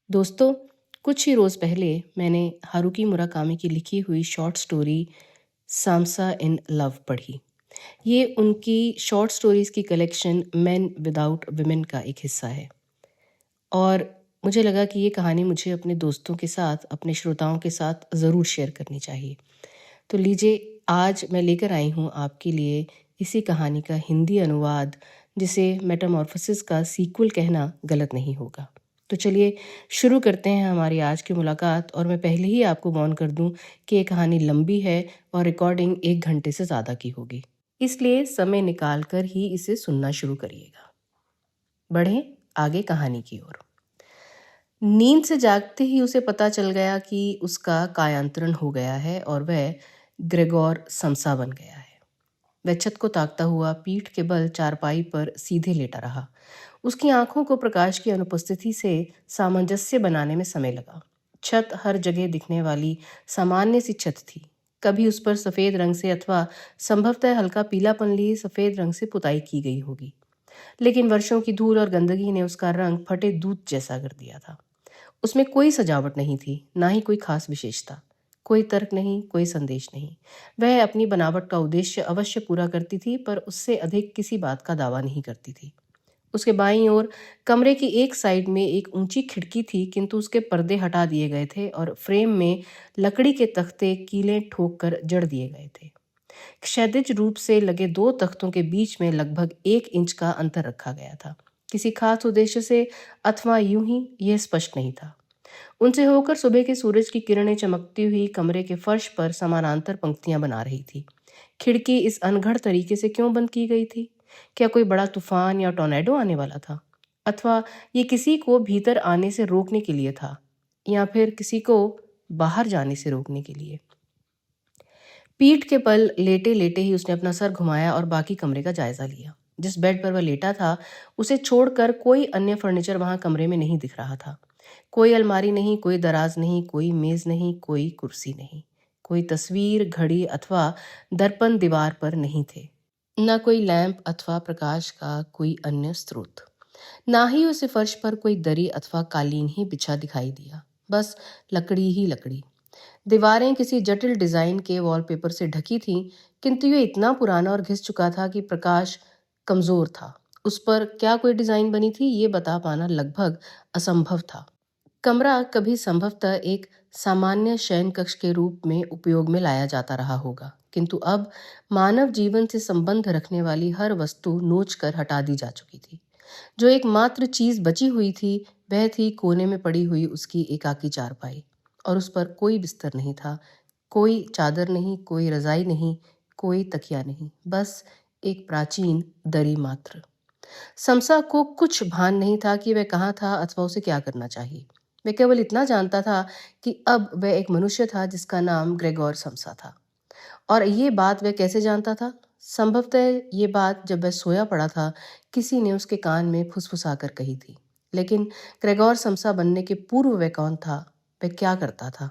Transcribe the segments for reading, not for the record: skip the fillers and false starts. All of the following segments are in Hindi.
दोस्तों, कुछ ही रोज़ पहले मैंने हारुकी मुराकामी की लिखी हुई शॉर्ट स्टोरी सामसा इन लव पढ़ी। ये उनकी शॉर्ट स्टोरीज़ की कलेक्शन मेन विदाउट वुमेन का एक हिस्सा है और मुझे लगा कि ये कहानी मुझे अपने दोस्तों के साथ, अपने श्रोताओं के साथ ज़रूर शेयर करनी चाहिए। तो लीजिए, आज मैं लेकर आई हूँ आपके लिए इसी कहानी का हिंदी अनुवाद, जिसे मेटामॉर्फोसिस का सीक्वल कहना गलत नहीं होगा। तो चलिए शुरू करते हैं हमारी आज की मुलाकात। और मैं पहले ही आपको वार्न कर दूं कि ये कहानी लंबी है और रिकॉर्डिंग 1 घंटे से ज़्यादा की होगी, इसलिए समय निकाल कर ही इसे सुनना शुरू करिएगा। बढ़ें आगे कहानी की ओर। नींद से जागते ही उसे पता चल गया कि उसका कायांतरण हो गया है और वह ग्रेगोर समसा बन गया है। वह छत को ताकता हुआ पीठ के बल चारपाई पर सीधे लेटा रहा। उसकी आंखों को प्रकाश की अनुपस्थिति से सामंजस्य बनाने में समय लगा। छत हर जगह दिखने वाली सामान्य सी छत थी। कभी उस पर सफेद रंग से अथवा संभवतः हल्का पीलापन लिए सफेद रंग से पुताई की गई होगी, लेकिन वर्षों की धूल और गंदगी ने उसका रंग फटे दूध जैसा कर दिया था। उसमें कोई सजावट नहीं थी, ना ही कोई खास विशेषता। कोई तर्क नहीं, कोई संदेश नहीं। वह अपनी बनावट का उद्देश्य अवश्य पूरा करती थी, पर उससे अधिक किसी बात का दावा नहीं करती थी। उसके बाईं ओर कमरे की एक साइड में एक ऊंची खिड़की थी, किंतु उसके पर्दे हटा दिए गए थे और फ्रेम में लकड़ी के तख्ते कीलें ठोक कर जड़ दिए गए थे। क्षैतिज रूप से लगे दो तख्तों के बीच में लगभग 1 इंच का अंतर रखा गया था। किसी खास उद्देश्य से अथवा यूं ही, यह स्पष्ट नहीं था। उनसे होकर सुबह के सूरज की किरणें चमकती हुई कमरे के फर्श पर समानांतर पंक्तियां बना रही थी। खिड़की इस अनघड़ तरीके से क्यों बंद की गई थी? क्या कोई बड़ा तूफान या टॉर्नेडो आने वाला था? अथवा ये किसी को भीतर आने से रोकने के लिए था, या फिर किसी को बाहर जाने से रोकने के लिए? पीठ के बल लेटे लेटे ही उसने अपना सर घुमाया और बाकी कमरे का जायजा लिया। जिस बेड पर वह लेटा था, उसे छोड़कर कोई अन्य फर्नीचर वहां कमरे में नहीं दिख रहा था। कोई अलमारी नहीं, कोई दराज नहीं, कोई मेज नहीं, कोई कुर्सी नहीं। कोई तस्वीर, घड़ी अथवा दर्पण दीवार पर नहीं थे। न कोई लैंप अथवा प्रकाश का कोई अन्य स्रोत। ना ही उसे फर्श पर कोई दरी अथवा कालीन ही बिछा दिखाई दिया। बस लकड़ी ही लकड़ी। दीवारें किसी जटिल डिजाइन के वॉलपेपर से ढकी थीं, किंतु ये इतना पुराना और घिस चुका था कि प्रकाश कमजोर था। उस पर क्या कोई डिजाइन बनी थी, ये बता पाना लगभग असंभव था। कमरा कभी संभवतः एक सामान्य शयन कक्ष के रूप में उपयोग में लाया जाता रहा होगा, किंतु अब मानव जीवन से संबंध रखने वाली हर वस्तु नोच कर हटा दी जा चुकी थी। जो एकमात्र चीज बची हुई थी, वह थी कोने में पड़ी हुई उसकी एकाकी चारपाई। और उस पर कोई बिस्तर नहीं था, कोई चादर नहीं, कोई रजाई नहीं, कोई तकिया नहीं, बस एक प्राचीन दरी मात्र। समसा को कुछ भान नहीं था कि वह कहाँ था अथवा उसे क्या करना चाहिए। वह केवल इतना जानता था कि अब वह एक मनुष्य था जिसका नाम ग्रेगोर समसा था। और ये बात वह कैसे जानता था? संभवतः ये बात जब वह सोया पड़ा था, किसी ने उसके कान में फुसफुसाकर कही थी। लेकिन ग्रेगोर समसा बनने के पूर्व वह कौन था? वह क्या करता था?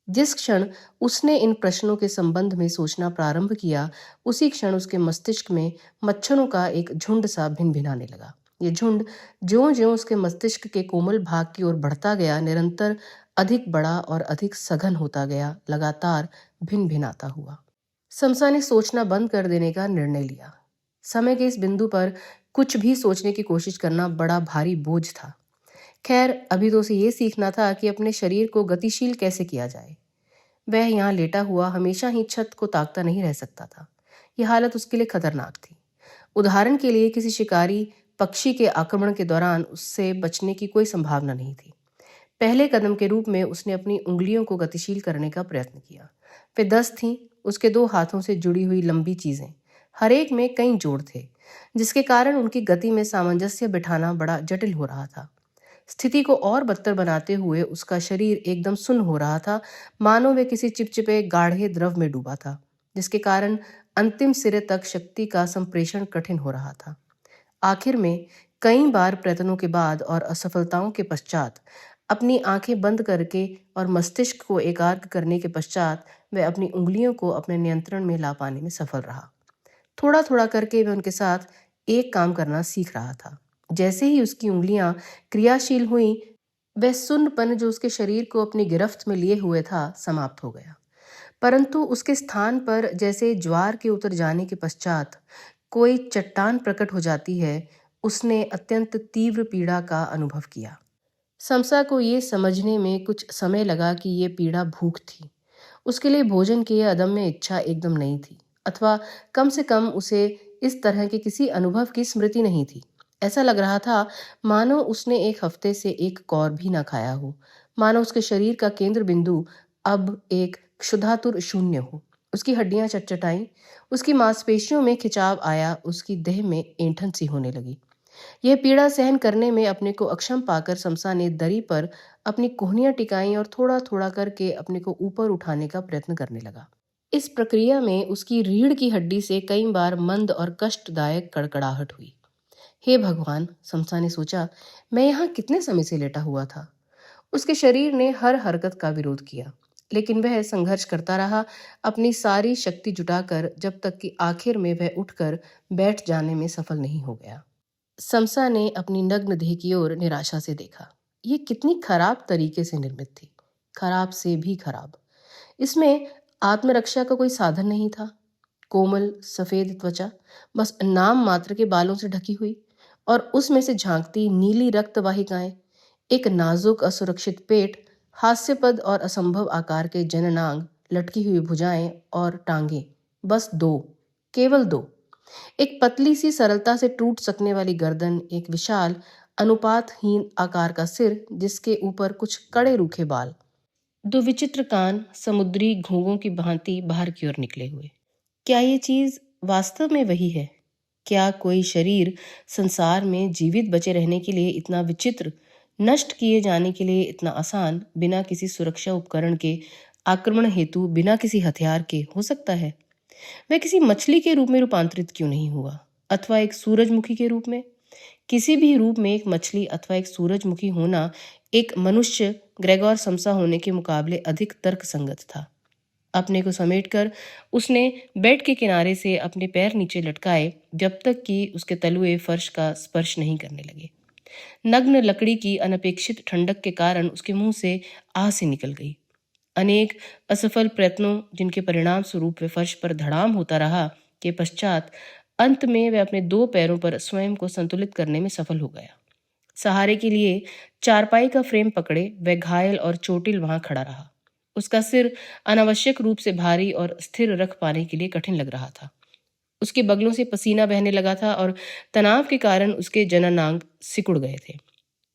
जिस क्षण उसने इन प्रश्नों के संबंध में सोचना प्रारंभ किया, उसी क्षण उसके मस्तिष्क में मच्छरों का एक झुंड सा भिनभिनाने लगा। ये झुंड ज्यों-ज्यों उसके मस्तिष्क के कोमल भाग की ओर बढ़ता गया, निरंतर अधिक बड़ा और अधिक सघन होता गया, लगातार भिनभिनाता हुआ। समसा ने सोचना बंद कर देने का निर्णय लिया। समय के इस बिंदु पर कुछ भी सोचने की कोशिश करना बड़ा भारी बोझ था। खैर, अभी तो उसे ये सीखना था कि अपने शरीर को गतिशील कैसे किया जाए। वह यहाँ लेटा हुआ हमेशा ही छत को ताकता नहीं रह सकता था। यह हालत उसके लिए खतरनाक थी। उदाहरण के लिए, किसी शिकारी पक्षी के आक्रमण के दौरान उससे बचने की कोई संभावना नहीं थी। पहले कदम के रूप में उसने अपनी उंगलियों को गतिशील करने का प्रयत्न किया। वे 10 थीं, उसके 2 हाथों से जुड़ी हुई लंबी चीजें। हर एक में कई जोड़ थे, जिसके कारण उनकी गति में सामंजस्य बिठाना बड़ा जटिल हो रहा था। स्थिति को और बदतर बनाते हुए उसका शरीर एकदम सुन्न हो रहा था, मानो वह किसी चिपचिपे गाढ़े द्रव में डूबा था, जिसके कारण अंतिम सिरे तक शक्ति का संप्रेषण कठिन हो रहा था। आखिर में कई बार प्रयत्नों के बाद और असफलताओं के पश्चात, अपनी आंखें बंद करके और मस्तिष्क को एकाग्र करने के पश्चात, वह अपनी उंगलियों को अपने नियंत्रण में ला पाने में सफल रहा। थोड़ा थोड़ा करके वह उनके साथ एक काम करना सीख रहा था। जैसे ही उसकी उंगलियां क्रियाशील हुई, वह सुन्नपन जो उसके शरीर को अपनी गिरफ्त में लिए हुए था समाप्त हो गया, परंतु उसके स्थान पर जैसे ज्वार के उतर जाने के पश्चात कोई चट्टान प्रकट हो जाती है, उसने अत्यंत तीव्र पीड़ा का अनुभव किया। समसा को ये समझने में कुछ समय लगा कि ये पीड़ा भूख थी। उसके लिए भोजन की यह अदम्य इच्छा एकदम नई थी, अथवा कम से कम उसे इस तरह के किसी अनुभव की स्मृति नहीं थी। ऐसा लग रहा था मानो उसने एक हफ्ते से एक कौर भी ना खाया हो, मानो उसके शरीर का केंद्र बिंदु अब एक क्षुधातुर शून्य हो। उसकी हड्डियां चटचटाई, उसकी मांसपेशियों में खिंचाव आया, उसकी देह में ऐंठन सी होने लगी। यह पीड़ा सहन करने में अपने को अक्षम पाकर समसा ने दरी पर अपनी कोहनियां टिकाई और थोड़ा थोड़ा करके अपने को ऊपर उठाने का प्रयत्न करने लगा। इस प्रक्रिया में उसकी रीढ़ की हड्डी से कई बार मंद और कष्टदायक कड़कड़ाहट हुई। हे भगवान, समसा ने सोचा, मैं यहाँ कितने समय से लेटा हुआ था। उसके शरीर ने हर हरकत का विरोध किया, लेकिन वह संघर्ष करता रहा, अपनी सारी शक्ति जुटाकर, जब तक कि आखिर में वह उठकर बैठ जाने में सफल नहीं हो गया। समसा ने अपनी नग्न देह की ओर निराशा से देखा। ये कितनी खराब तरीके से निर्मित थी, खराब से भी खराब। इसमें आत्मरक्षा का कोई साधन नहीं था। कोमल सफेद त्वचा बस नाम मात्र के बालों से ढकी हुई, और उसमें से झांकती नीली रक्त वाहिकाएं, एक नाजुक असुरक्षित पेट, हास्यपद और असंभव आकार के जननांग, लटकी हुई भुजाएं और टांगें, बस दो, केवल दो। एक पतली सी सरलता से टूट सकने वाली गर्दन, एक विशाल अनुपातहीन आकार का सिर जिसके ऊपर कुछ कड़े रूखे बाल, दो विचित्र कान समुद्री घोंघों की भांति बाहर की ओर निकले हुए। क्या ये चीज वास्तव में वही है? क्या कोई शरीर संसार में जीवित बचे रहने के लिए इतना विचित्र, नष्ट किए जाने के लिए इतना आसान, बिना किसी सुरक्षा उपकरण के, आक्रमण हेतु बिना किसी हथियार के हो सकता है? वह किसी मछली के रूप में रूपांतरित क्यों नहीं हुआ, अथवा एक सूरजमुखी के रूप में? किसी भी रूप में एक मछली अथवा एक सूरजमुखी होना एक मनुष्य ग्रेगोर समसा होने के मुकाबले अधिक तर्कसंगत था। अपने को समेटकर उसने बेड के किनारे से अपने पैर नीचे लटकाए, जब तक कि उसके तलुए फर्श का स्पर्श नहीं करने लगे। नग्न लकड़ी की अनपेक्षित ठंडक के कारण उसके मुंह से आह से निकल गई। अनेक असफल प्रयत्नों, जिनके परिणाम स्वरूप वह फर्श पर धड़ाम होता रहा, के पश्चात अंत में वह अपने दो पैरों पर स्वयं को संतुलित करने में सफल हो गया। सहारे के लिए चारपाई का फ्रेम पकड़े वह घायल और चोटिल वहां खड़ा रहा। उसका सिर अनावश्यक रूप से भारी और स्थिर रख पाने के लिए कठिन लग रहा था। उसके बगलों से पसीना बहने लगा था और तनाव के कारण उसके जननांग सिकुड़ गए थे।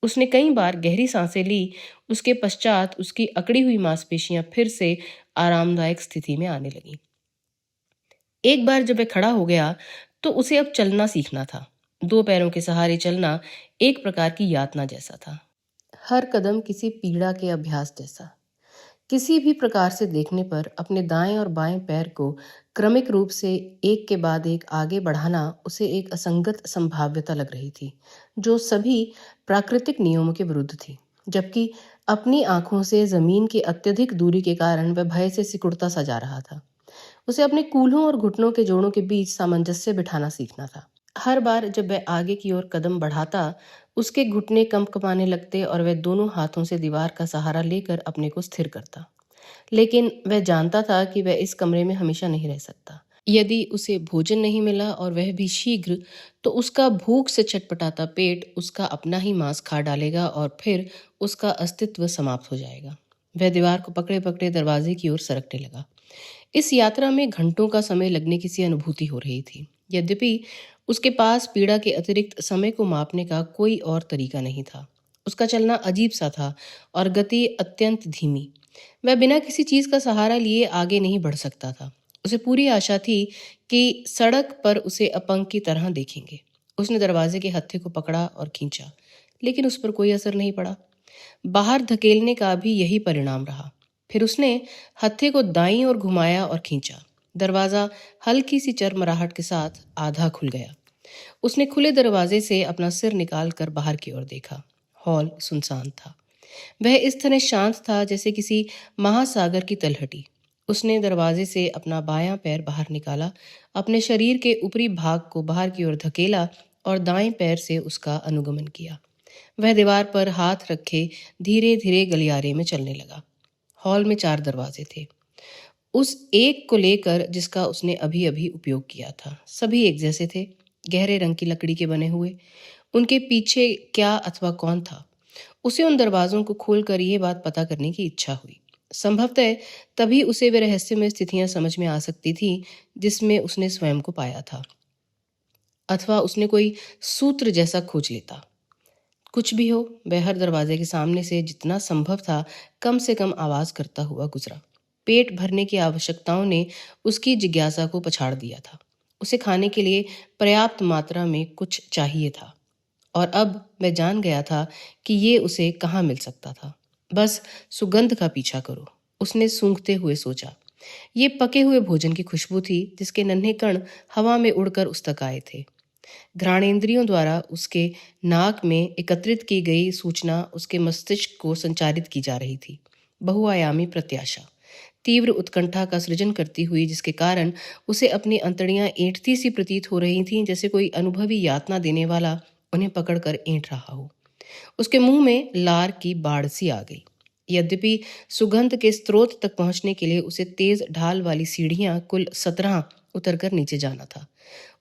उसने कई बार गहरी सांसें ली। उसके पश्चात उसकी अकड़ी हुई मांसपेशियां फिर से आरामदायक स्थिति में आने लगीं। एक बार जब वह खड़ा हो गया तो उसे अब चलना सीखना था। दो पैरों के सहारे चलना एक प्रकार की यातना जैसा था, हर कदम किसी पीड़ा के अभ्यास जैसा। किसी भी प्रकार से देखने पर अपने दाएं और बाएं पैर को क्रमिक रूप से एक के बाद एक आगे बढ़ाना उसे एक असंगत संभाव्यता लग रही थी, जो सभी प्राकृतिक नियमों के विरुद्ध थी। जबकि अपनी आंखों से जमीन की अत्यधिक दूरी के कारण वह भय से सिकुड़ता सा जा रहा था। उसे अपने कूल्हों और घुटनों के जोड़ों के बीच सामंजस्य बिठाना सीखना था। हर बार जब वह आगे की ओर कदम बढ़ाता, उसके घुटने कंपकपाने लगते और वह दोनों हाथों से दीवार का सहारा लेकर अपने को स्थिर करता। लेकिन वह जानता था कि वह इस कमरे में हमेशा नहीं रह सकता। यदि उसे भोजन नहीं मिला, और वह भी शीघ्र, तो उसका भूख से छटपटाता पेट उसका अपना ही मांस खा डालेगा और फिर उसका अस्तित्व समाप्त हो जाएगा। वह दीवार को पकड़े पकड़े दरवाजे की ओर सरकने लगा। इस यात्रा में घंटों का समय लगने की सी अनुभूति हो रही थी। यद्यपि उसके पास पीड़ा के अतिरिक्त समय को मापने का कोई और तरीका नहीं था। उसका चलना अजीब सा था और गति अत्यंत धीमी। वह बिना किसी चीज का सहारा लिए आगे नहीं बढ़ सकता था। उसे पूरी आशा थी कि सड़क पर उसे अपंग की तरह देखेंगे। उसने दरवाजे के हत्थे को पकड़ा और खींचा, लेकिन उस पर कोई असर नहीं पड़ा। बाहर धकेलने का भी यही परिणाम रहा। फिर उसने हत्थे को दाईं ओर घुमाया और खींचा। दरवाजा हल्की सी चरमराहट के साथ आधा खुल गया। उसने खुले दरवाजे से अपना सिर निकालकर बाहर की ओर देखा। हॉल सुनसान था। वह इस तरह शांत था जैसे किसी महासागर की तलहटी। उसने दरवाजे से अपना बायां पैर बाहर निकाला, अपने शरीर के ऊपरी भाग को बाहर की ओर धकेला और दाएं पैर से उसका अनुगमन किया। वह दीवार पर हाथ रखे धीरे धीरे गलियारे में चलने लगा। हॉल में 4 दरवाजे थे, उस एक को लेकर जिसका उसने अभी अभी उपयोग किया था। सभी एक जैसे थे, गहरे रंग की लकड़ी के बने हुए। उनके पीछे क्या अथवा कौन था, उसे उन दरवाजों को खोलकर यह बात पता करने की इच्छा हुई। संभवतः तभी उसे वे रहस्यमय स्थितियां समझ में आ सकती थी जिसमें उसने स्वयं को पाया था, अथवा उसने कोई सूत्र जैसा खोज लेता। कुछ भी हो, वह हर दरवाजे के सामने से जितना संभव था कम से कम आवाज करता हुआ गुजरा। पेट भरने की आवश्यकताओं ने उसकी जिज्ञासा को पछाड़ दिया था। उसे खाने के लिए पर्याप्त मात्रा में कुछ चाहिए था, और अब वह जान गया था कि ये उसे कहाँ मिल सकता था। बस सुगंध का पीछा करो, उसने सूंघते हुए सोचा। ये पके हुए भोजन की खुशबू थी जिसके नन्हे कण हवा में उड़कर उस तक आए थे। घ्राणेंद्रियों द्वारा उसके नाक में एकत्रित की गई सूचना उसके मस्तिष्क को संचारित की जा रही थी। बहुआयामी प्रत्याशा तीव्र उत्कंठा का सृजन करती हुई, जिसके कारण उसे अपनी अंतड़ियां ऐंठती सी प्रतीत हो रही थीं, जैसे कोई अनुभवी यातना देने वाला उन्हें पकड़कर ऐंठ रहा हो। उसके मुंह में लार की बाढ़ सी आ गई। यद्यपि सुगंध के स्रोत तक पहुंचने के लिए उसे तेज ढाल वाली सीढ़ियां कुल 17 उतरकर नीचे जाना था।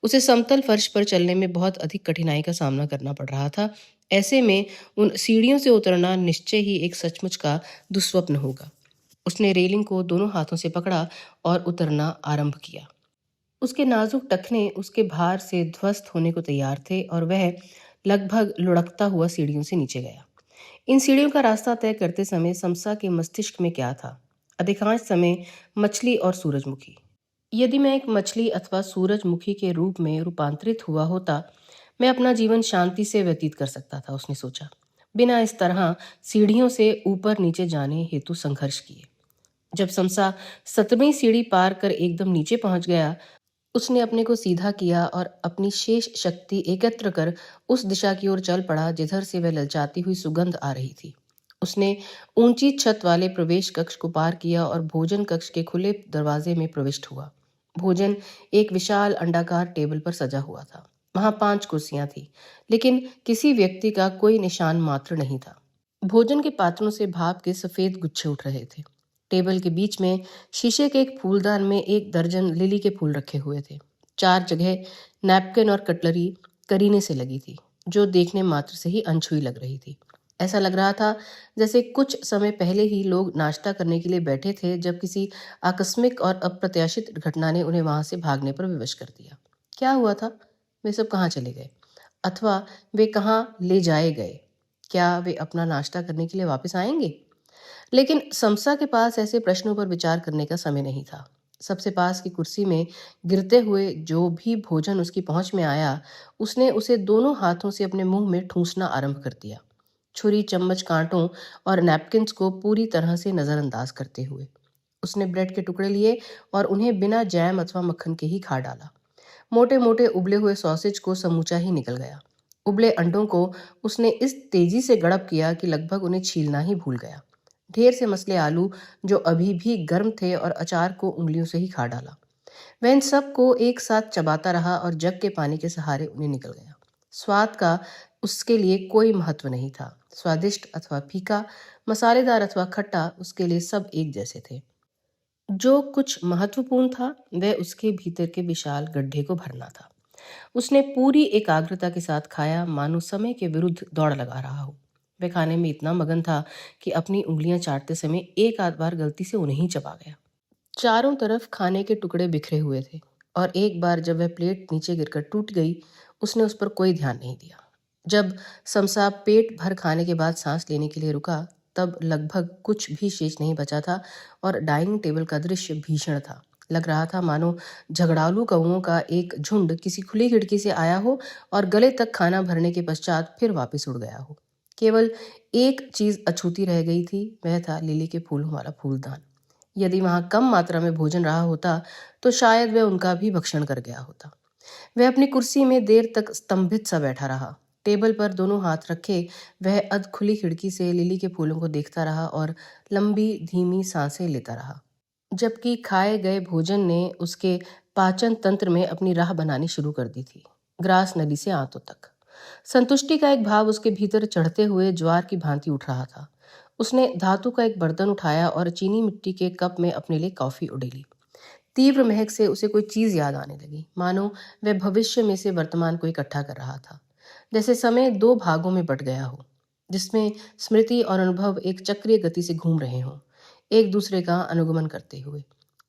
उसे समतल फर्श पर चलने में बहुत अधिक कठिनाई का सामना करना पड़ रहा था। ऐसे में उन सीढ़ियों से उतरना निश्चय ही एक सचमुच का दुस्वप्न होगा। उसने रेलिंग को दोनों हाथों से पकड़ा और उतरना आरंभ किया। उसके नाजुक टखने उसके भार से ध्वस्त होने को तैयार थे और वह लगभग लुढ़कता हुआ सीढ़ियों से नीचे गया। इन सीढ़ियों का रास्ता तय करते समय समसा के मस्तिष्क में क्या था? अधिकांश समय मछली और सूरजमुखी। यदि मैं एक मछली अथवा सूरजमुखी के रूप में रूपांतरित हुआ होता, मैं अपना जीवन शांति से व्यतीत कर सकता था, उसने सोचा, बिना इस तरह सीढ़ियों से ऊपर नीचे जाने हेतु संघर्ष किए। जब समसा 17वीं सीढ़ी पार कर एकदम नीचे पहुंच गया, उसने अपने को सीधा किया और अपनी शेष शक्ति एकत्र कर उस दिशा की ओर चल पड़ा जिधर से वह ललचाती हुई सुगंध आ रही थी। उसने ऊंची छत वाले प्रवेश कक्ष को पार किया और भोजन कक्ष के खुले दरवाजे में प्रविष्ट हुआ। भोजन एक विशाल अंडाकार टेबल पर सजा हुआ था। वहां 5 कुर्सियां थी, लेकिन किसी व्यक्ति का कोई निशान मात्र नहीं था। भोजन के पात्रों से भाप के सफेद गुच्छे उठ रहे थे। टेबल के बीच में शीशे के एक फूलदान में 1 दर्जन लिली के फूल रखे हुए थे। 4 जगह नैपकिन और कटलरी करीने से लगी थी, जो देखने मात्र से ही अनछुई लग रही थी। ऐसा लग रहा था जैसे कुछ समय पहले ही लोग नाश्ता करने के लिए बैठे थे, जब किसी आकस्मिक और अप्रत्याशित घटना ने उन्हें वहां से भागने पर विवश कर दिया। क्या हुआ था? वे सब कहाँ चले गए, अथवा वे कहाँ ले जाए गए? क्या वे अपना नाश्ता करने के लिए वापस आएंगे? लेकिन समसा के पास ऐसे प्रश्नों पर विचार करने का समय नहीं था। सबसे पास की कुर्सी में गिरते हुए जो भी भोजन उसकी पहुंच में आया, उसने उसे दोनों हाथों से अपने मुंह में ठूंसना आरंभ कर दिया, छुरी, चम्मच, कांटों और नैपकिन्स को पूरी तरह से नजरअंदाज करते हुए। उसने ब्रेड के टुकड़े लिए और उन्हें बिना जैम अथवा मक्खन के ही खा डाला। मोटे मोटे उबले हुए सॉसेज को समूचा ही निकल गया। उबले अंडों को उसने इस तेजी से गड़प किया कि लगभग उन्हें छीलना ही भूल गया। ढेर से मसले आलू जो अभी भी गर्म थे और अचार को उंगलियों से ही खा डाला। वह इन सब को एक साथ चबाता रहा और जग के पानी के सहारे उन्हें निकल गया। स्वाद का उसके लिए कोई महत्व नहीं था। स्वादिष्ट अथवा फीका, मसालेदार अथवा खट्टा, उसके लिए सब एक जैसे थे। जो कुछ महत्वपूर्ण था वह उसके भीतर के विशाल गड्ढे को भरना था। उसने पूरी एकाग्रता के साथ खाया, मानो समय के विरुद्ध दौड़ लगा रहा हो। वह खाने में इतना मगन था कि अपनी उंगलियां चाटते समय एक आध बार गलती से उन्हें ही चबा गया। चारों तरफ खाने के टुकड़े बिखरे हुए थे, और एक बार जब वह प्लेट नीचे गिरकर टूट गई, उसने उस पर कोई ध्यान नहीं दिया। जब समसा पेट भर खाने के बाद सांस लेने के लिए रुका, तब लगभग कुछ भी शेष नहीं बचा था और डाइनिंग टेबल का दृश्य भीषण था। लग रहा था मानो झगड़ालू कौओं का एक झुंड किसी खुली खिड़की से आया हो और गले तक खाना भरने के पश्चात फिर वापस उड़ गया हो। केवल एक चीज अछूती रह गई थी, वह था लिली के फूलों वाला फूलदान। यदि वहां कम मात्रा में भोजन रहा होता तो शायद वह उनका भी भक्षण कर गया होता। वह अपनी कुर्सी में देर तक स्तंभित सा बैठा रहा। टेबल पर दोनों हाथ रखे वह अध खुली खिड़की से लिली के फूलों को देखता रहा और लंबी धीमी सांसें लेता रहा, जबकि खाए गए भोजन ने उसके पाचन तंत्र में अपनी राह बनानी शुरू कर दी थी, ग्रास नली से आंतों तक। संतुष्टि का एक भाव उसके भीतर चढ़ते हुए ज्वार की भांति उठ रहा था। उसने धातु का एक बर्तन उठाया और चीनी मिट्टी के कप में अपने लिए कॉफी उड़ेली। तीव्र महक से उसे कोई चीज याद आने लगी, मानो वह भविष्य में से वर्तमान को इकट्ठा कर रहा था। जैसे समय दो भागों में बट गया हो, जिसमें स्मृति और अनुभव एक चक्रीय गति से घूम रहे हों, एक दूसरे का अनुगमन करते हुए।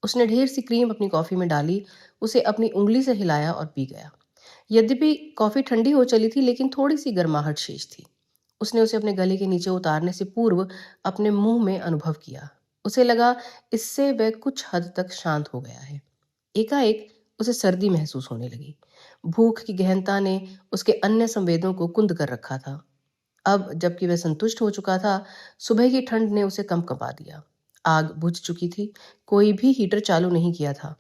उसने ढेर सी क्रीम अपनी कॉफी में डाली, उसे अपनी उंगली से हिलाया और पी गया। यद्यपि कॉफी ठंडी हो चली थी, लेकिन थोड़ी सी गर्माहट शेष थी। उसने उसे अपने गले के नीचे उतारने से पूर्व अपने मुंह में अनुभव किया। उसे लगा इससे वह कुछ हद तक शांत हो गया है। एकाएक उसे सर्दी महसूस होने लगी। भूख की गहनता ने उसके अन्य संवेदों को कुंद कर रखा था। अब जबकि वह संतुष्ट हो चुका था, सुबह की ठंड ने उसे कंपा दिया। आग बुझ चुकी थी, कोई भी हीटर चालू नहीं किया था।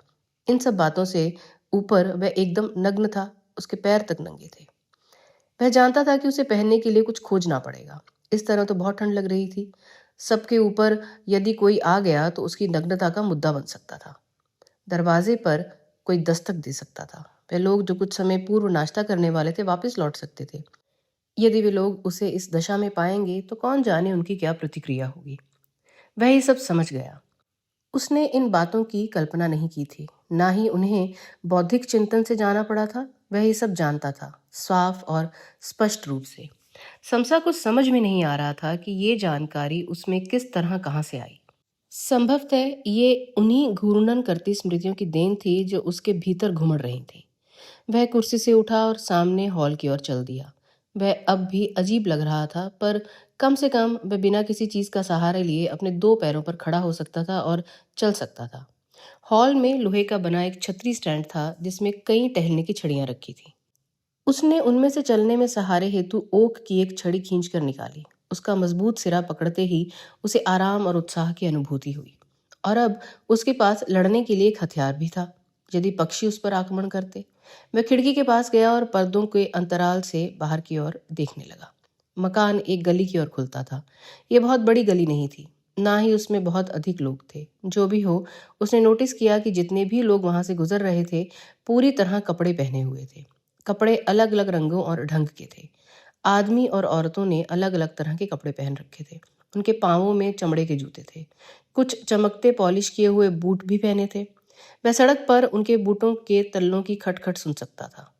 इन सब बातों से ऊपर वह एकदम नग्न था, उसके पैर तक नंगे थे। वह जानता था कि उसे पहनने के लिए कुछ खोजना पड़ेगा। इस तरह तो बहुत ठंड लग रही थी। सबके ऊपर यदि कोई आ गया तो उसकी नग्नता का मुद्दा बन सकता था। दरवाजे पर कोई दस्तक दे सकता था। वे लोग जो कुछ समय पूर्व नाश्ता करने वाले थे वापस लौट सकते थे। यदि वे लोग उसे इस दशा में पाएंगे तो कौन जाने उनकी क्या प्रतिक्रिया होगी। वह ये सब समझ गया। उसने इन बातों की कल्पना नहीं की थी, ना ही उन्हें बौद्धिक चिंतन से जाना पड़ा था। वह ये सब जानता था, साफ और स्पष्ट रूप से। समसा को समझ में नहीं आ रहा था कि ये जानकारी उसमें किस तरह कहाँ से आई। संभवतः ये उन्हीं घूर्णन करती स्मृतियों की देन थी जो उसके भीतर घुमड़ रही थी। वह कुर्सी से उठा और सामने हॉल की ओर चल दिया। वह अब भी अजीब लग रहा था, पर कम से कम वह बिना किसी चीज का सहारा लिए अपने दो पैरों पर खड़ा हो सकता था और चल सकता था। हॉल में लोहे का बना एक छतरी स्टैंड था, जिसमें कई टहलने की छड़ियां रखी थी। उसने उनमें से चलने में सहारे हेतु ओक की एक छड़ी खींचकर निकाली। उसका मजबूत सिरा पकड़ते ही उसे आराम और उत्साह की अनुभूति हुई। और अब उसके पास लड़ने के लिए एक हथियार भी था, यदि पक्षी उस पर आक्रमण करते। वह खिड़की के पास गया और पर्दों के अंतराल से बाहर की ओर देखने लगा। मकान एक गली की ओर खुलता था। यह बहुत बड़ी गली नहीं थी, ना ही उसमें बहुत अधिक लोग थे। जो भी हो, उसने नोटिस किया कि जितने भी लोग वहां से गुजर रहे थे, पूरी तरह कपड़े पहने हुए थे। कपड़े अलग अलग रंगों और ढंग के थे। आदमी और औरतों ने अलग अलग तरह के कपड़े पहन रखे थे। उनके पांवों में चमड़े के जूते थे। कुछ चमकते पॉलिश किए हुए बूट भी पहने थे। वह सड़क पर उनके बूटों के तल्लों की खटखट सुन सकता था।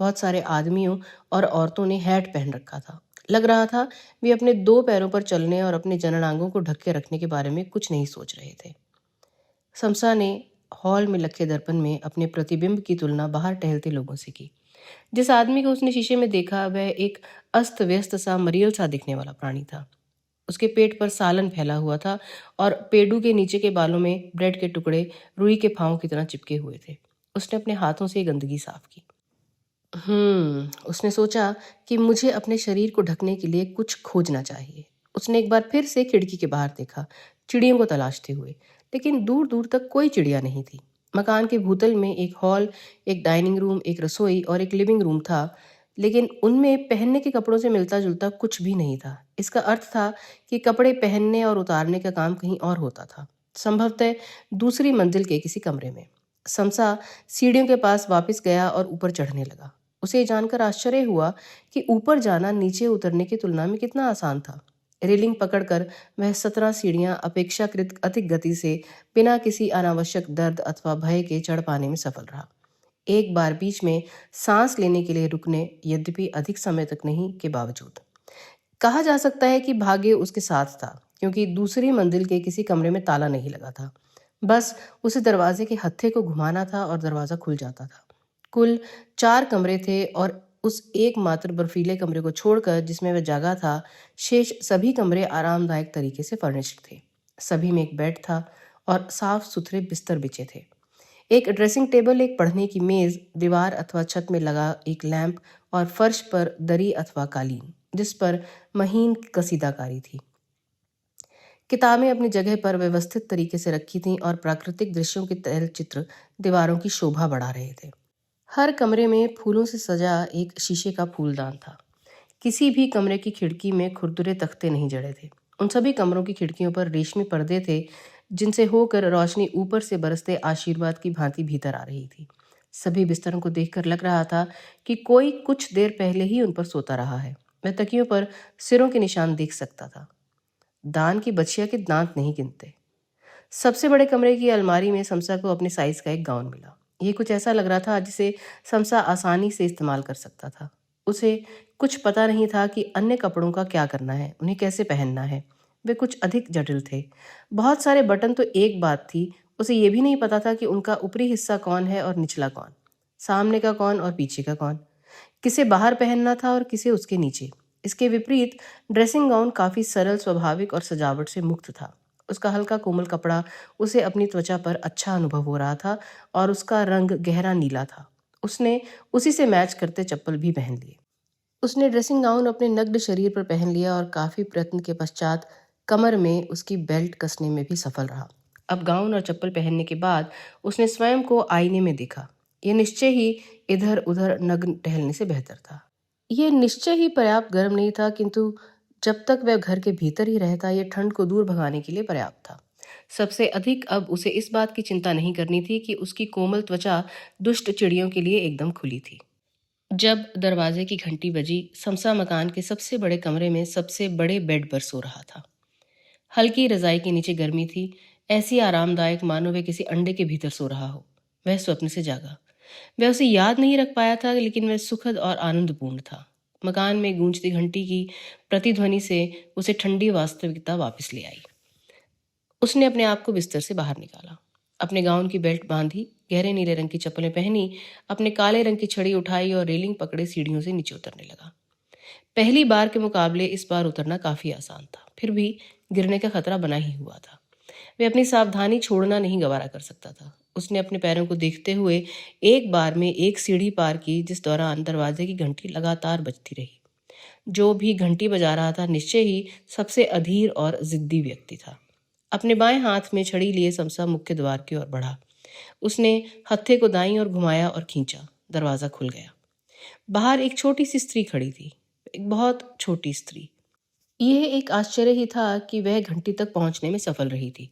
बहुत सारे आदमियों और औरतों ने हैट पहन रखा था। लग रहा था वे अपने दो पैरों पर चलने और अपने जननांगों को ढक के रखने के बारे में कुछ नहीं सोच रहे थे। समसा ने हॉल में लखे दर्पण में अपने प्रतिबिंब की तुलना बाहर टहलते लोगों से की। जिस आदमी को उसने शीशे में देखा, वह एक अस्त व्यस्त सा मरियल सा दिखने वाला प्राणी था। उसके पेट पर सालन फैला हुआ था और पेडू के नीचे के बालों में ब्रेड के टुकड़े रुई के फाहों की तरह चिपके हुए थे। उसने अपने हाथों से गंदगी साफ की। उसने सोचा कि मुझे अपने शरीर को ढकने के लिए कुछ खोजना चाहिए। उसने एक बार फिर से खिड़की के बाहर देखा, चिड़ियों को तलाशते हुए, लेकिन दूर दूर तक कोई चिड़िया नहीं थी। मकान के भूतल में एक हॉल, एक डाइनिंग रूम, एक रसोई और एक लिविंग रूम था, लेकिन उनमें पहनने के कपड़ों से मिलता जुलता कुछ भी नहीं था। इसका अर्थ था कि कपड़े पहनने और उतारने का काम कहीं और होता था, संभवतः दूसरी मंजिल के किसी कमरे में। समसा सीढ़ियों के पास वापस गया और ऊपर चढ़ने लगा। उसे जानकर आश्चर्य हुआ कि ऊपर जाना नीचे उतरने की तुलना में कितना आसान था। रेलिंग पकड़कर वह 17 सीढ़ियां अपेक्षाकृत अधिक गति से, बिना किसी अनावश्यक दर्द अथवा भय के चढ़ पाने में सफल रहा। एक बार बीच में सांस लेने के लिए रुकने, यद्यपि अधिक समय तक नहीं, के बावजूद। कहा जा सकता है कि भाग्य उसके साथ था, क्योंकि दूसरी मंजिल के किसी कमरे में ताला नहीं लगा था। बस उसे दरवाजे के हत्थे को घुमाना था और दरवाजा खुल जाता था। कुल 4 कमरे थे और उस एकमात्र बर्फीले कमरे को छोड़कर जिसमें वह जागा था, शेष सभी कमरे आरामदायक तरीके से फर्निश्ड थे। सभी में एक बेड था और साफ सुथरे बिस्तर बिछे थे। एक ड्रेसिंग टेबल, एक पढ़ने की मेज, दीवार अथवा छत में लगा एक लैंप और फर्श पर दरी अथवा कालीन, जिस पर महीन कसीदाकारी थी। किताबें अपनी जगह पर व्यवस्थित तरीके से रखी थीं और प्राकृतिक दृश्यों के तैलचित्र दीवारों की शोभा बढ़ा रहे थे। हर कमरे में फूलों से सजा एक शीशे का फूलदान था। किसी भी कमरे की खिड़की में खुरदुरे तख्ते नहीं जड़े थे। उन सभी कमरों की खिड़कियों पर रेशमी पर्दे थे, जिनसे होकर रोशनी ऊपर से बरसते आशीर्वाद की भांति भीतर आ रही थी। सभी बिस्तरों को देखकर लग रहा था कि कोई कुछ देर पहले ही उन पर सोता रहा है। वह तकियों पर सिरों के निशान देख सकता था। दान की बछिया के दांत नहीं गिनते। सबसे बड़े कमरे की अलमारी में समसा को अपने साइज का एक गाउन मिला। ये कुछ ऐसा लग रहा था जिसे समसा आसानी से इस्तेमाल कर सकता था। उसे कुछ पता नहीं था कि अन्य कपड़ों का क्या करना है, उन्हें कैसे पहनना है। वे कुछ अधिक जटिल थे। बहुत सारे बटन तो एक बात थी, उसे ये भी नहीं पता था कि उनका ऊपरी हिस्सा कौन है और निचला कौन, सामने का कौन और पीछे का कौन, किसे बाहर पहनना था और किसे उसके नीचे। इसके विपरीत ड्रेसिंग गाउन काफी सरल, स्वाभाविक और सजावट से मुक्त था। उसका हल्का कोमल कपड़ा उसे अपनी त्वचा पर अच्छा अनुभव हो रहा था और उसका रंग गहरा नीला था। उसने उसी से मैच करते चप्पल भी पहन लिए। उसने ड्रेसिंग गाउन अपने नग्न शरीर पर पहन लिया और काफी प्रयत्न के पश्चात कमर में उसकी बेल्ट कसने में भी सफल रहा। अब गाउन और चप्पल पहनने के बाद उसने स्वयं को आईने में देखा। यह निश्चय ही इधर उधर नग्न टहलने से बेहतर था। यह निश्चय ही पर्याप्त गर्म नहीं था, किंतु जब तक वह घर के भीतर ही रहता यह ठंड को दूर भगाने के लिए पर्याप्त था। सबसे अधिक अब उसे इस बात की चिंता नहीं करनी थी कि उसकी कोमल त्वचा दुष्ट चिड़ियों के लिए एकदम खुली थी। जब दरवाजे की घंटी बजी, समसा मकान के सबसे बड़े कमरे में सबसे बड़े बेड पर सो रहा था। हल्की रजाई के नीचे गर्मी थी, ऐसी आरामदायक मानो वह किसी अंडे के भीतर सो रहा हो। वह स्वप्न से जागा। वह उसे याद नहीं रख पाया था, लेकिन वह सुखद और आनंदपूर्ण था। मकान में गूंजती घंटी की प्रतिध्वनि से उसे ठंडी वास्तविकता वापस ले आई। उसने अपने आप को बिस्तर से बाहर निकाला, अपने गाउन की बेल्ट बांधी, गहरे नीले रंग की चप्पलें पहनी, अपने काले रंग की छड़ी उठाई और रेलिंग पकड़े सीढ़ियों से नीचे उतरने लगा। पहली बार के मुकाबले इस बार उतरना काफी आसान था, फिर भी गिरने का खतरा बना ही हुआ था। वे अपनी सावधानी छोड़ना नहीं गवारा कर सकता था। उसने अपने पैरों को देखते हुए एक बार में एक सीढ़ी पार की, जिस दौरान दरवाजे की घंटी लगातार बजती रही। जो भी घंटी बजा रहा था निश्चय ही सबसे अधीर और जिद्दी व्यक्ति था। अपने बाएं हाथ में छड़ी लिए समसा मुख्य द्वार की ओर बढ़ा। उसने हत्थे को दाईं ओर घुमाया और खींचा। दरवाजा खुल गया। बाहर एक छोटी सी स्त्री खड़ी थी, एक बहुत छोटी स्त्री। यह एक आश्चर्य ही था कि वह घंटी तक पहुंचने में सफल रही थी।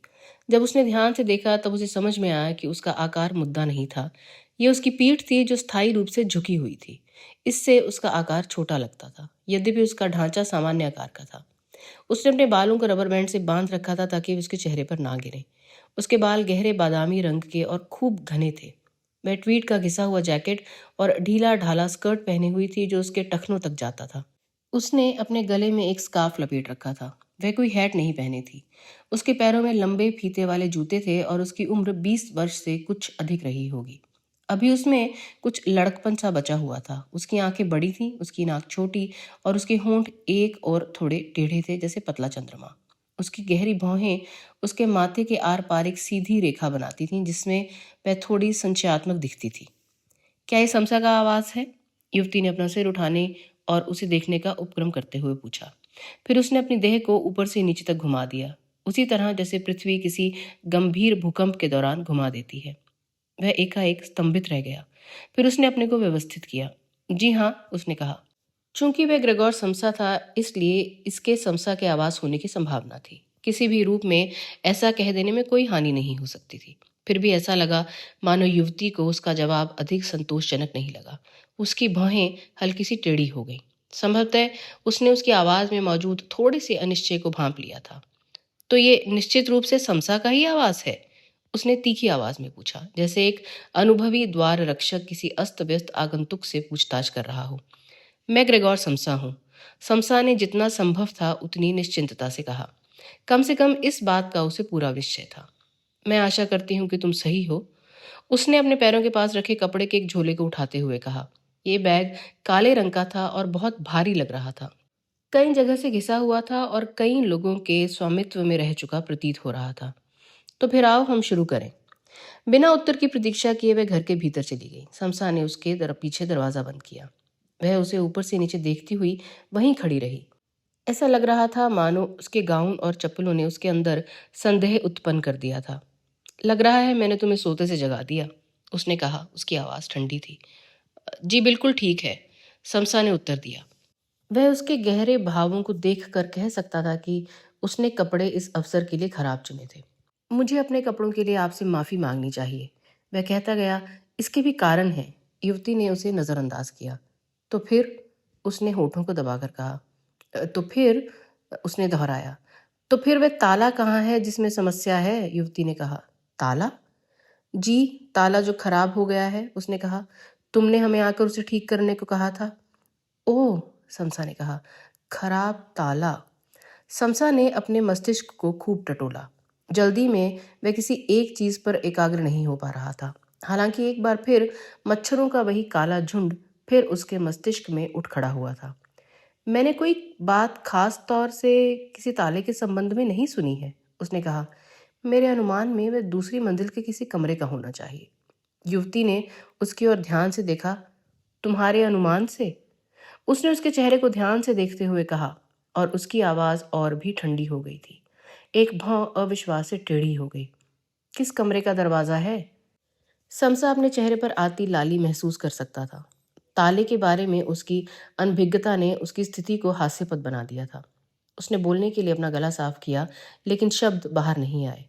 जब उसने ध्यान से देखा तब उसे समझ में आया कि उसका आकार मुद्दा नहीं था। यह उसकी पीठ थी जो स्थायी रूप से झुकी हुई थी। इससे उसका आकार छोटा लगता था, यद्यपि उसका ढांचा सामान्य आकार का था। उसने अपने बालों को रबर बैंड से बांध रखा था ताकि वे उसके चेहरे पर ना गिरे। उसके बाल गहरे बादामी रंग के और खूब घने थे। वह ट्वीड का घिसा हुआ जैकेट और ढीला ढाला स्कर्ट पहनी हुई थी जो उसके टखनों तक जाता था। उसने अपने गले में एक स्कार्फ लपेट रखा था। वह कोई हैट नहीं पहनी थी। उसके पैरों में लंबे फीते वाले जूते थे और उसकी उम्र 20 वर्ष से कुछ अधिक रही होगी। अभी उसमें कुछ लड़कपन सा बचा हुआ था। उसकी आंखें बड़ी थीं, उसकी नाक छोटी और उसके होंठ एक और थोड़े टेढ़े थे, जैसे पतला चंद्रमा। उसकी गहरी भौहें उसके माथे के आर पार एक सीधी रेखा बनाती थीं, जिसमें वह थोड़ी संशयात्मक दिखती थी। क्या ये समसा का आवाज है? युवती ने अपना सिर उठाने और उसे देखने का उपक्रम करते हुए पूछा। फिर उसने अपनी देह को ऊपर से नीचे तक घुमा दिया, उसी तरह जैसे पृथ्वी किसी गंभीर भूकंप के दौरान घुमा देती है। वह एकाएक स्तंभित रह गया। फिर उसने अपने को व्यवस्थित किया। जी हाँ, उसने कहा। चूंकि वह ग्रेगोर समसा था, इसलिए इसके समसा के आवाज होने की संभावना थी। किसी भी रूप में ऐसा कह देने में कोई हानि नहीं हो सकती थी। फिर भी ऐसा लगा मानो युवती को उसका जवाब अधिक संतोषजनक नहीं लगा। उसकी भौहें हल्की सी टेढ़ी हो गई। संभवतः उसने उसकी आवाज में मौजूद थोड़े से अनिश्चय को भांप लिया था। तो ये निश्चित रूप से समसा का ही आवाज है? उसने तीखी आवाज में पूछा, जैसे एक अनुभवी द्वार रक्षक किसी अस्त व्यस्त आगंतुक से पूछताछ कर रहा हो। मैं ग्रेगोर समसा हूँ। समसा ने जितना संभव था उतनी निश्चिंतता से कहा। कम से कम इस बात का उसे पूरा निश्चय था। मैं आशा करती हूँ कि तुम सही हो। उसने अपने पैरों के पास रखे कपड़े के एक झोले को उठाते हुए कहा। ये बैग काले रंग का था और बहुत भारी लग रहा था। कई जगह से घिसा हुआ था और कई लोगों के स्वामित्व में रह चुका प्रतीत हो रहा था। तो फिर आओ हम शुरू करें। बिना उत्तर की प्रतीक्षा किए वह घर के भीतर चली गई। समसा ने उसके पीछे दरवाजा बंद किया। वह उसे ऊपर से नीचे देखती हुई वहीं खड़ी रही। ऐसा लग रहा था मानो उसके गाउन और चप्पलों ने उसके अंदर संदेह उत्पन्न कर दिया था। लग रहा है मैंने तुम्हें सोते से जगा दिया, उसने कहा। उसकी आवाज़ ठंडी थी। जी बिल्कुल ठीक है, समसा ने उत्तर दिया। वह उसके गहरे भावों को देखकर कह सकता था कि उसने कपड़े इस अवसर के लिए खराब चुने थे। मुझे अपने कपड़ों के लिए आपसे माफ़ी मांगनी चाहिए, वह कहता गया, इसके भी कारण हैं। युवती ने उसे नज़रअंदाज किया। तो फिर? उसने होठों को दबाकर कहा। तो फिर? उसने दोहराया। तो फिर वह ताला कहाँ है जिसमें समस्या है? युवती ने कहा। ताला? जी, ताला जो खराब हो गया है, उसने कहा। तुमने हमें आकर उसे ठीक करने को कहा था। ओह, समसा ने कहा। खराब ताला। समसा ने अपने मस्तिष्क को खूब टटोला। जल्दी में वह किसी एक चीज पर एकाग्र नहीं हो पा रहा था। हालांकि एक बार फिर मच्छरों का वही काला झुंड फिर उसके मस्तिष्क में उठ खड़ा हुआ था। मैंने कोई बात खास तौर से किसी ताले के संबंध में नहीं सुनी है, उसने कहा। मेरे अनुमान में वह दूसरी मंजिल के किसी कमरे का होना चाहिए। युवती ने उसकी ओर ध्यान से देखा। तुम्हारे अनुमान से? उसने उसके चेहरे को ध्यान से देखते हुए कहा, और उसकी आवाज और भी ठंडी हो गई थी। एक भौं अविश्वास से टेढ़ी हो गई। किस कमरे का दरवाजा है? समसा अपने चेहरे पर आती लाली महसूस कर सकता था। ताले के बारे में उसकी अनभिज्ञता ने उसकी स्थिति को हास्यपद बना दिया था। उसने बोलने के लिए अपना गला साफ किया, लेकिन शब्द बाहर नहीं आए।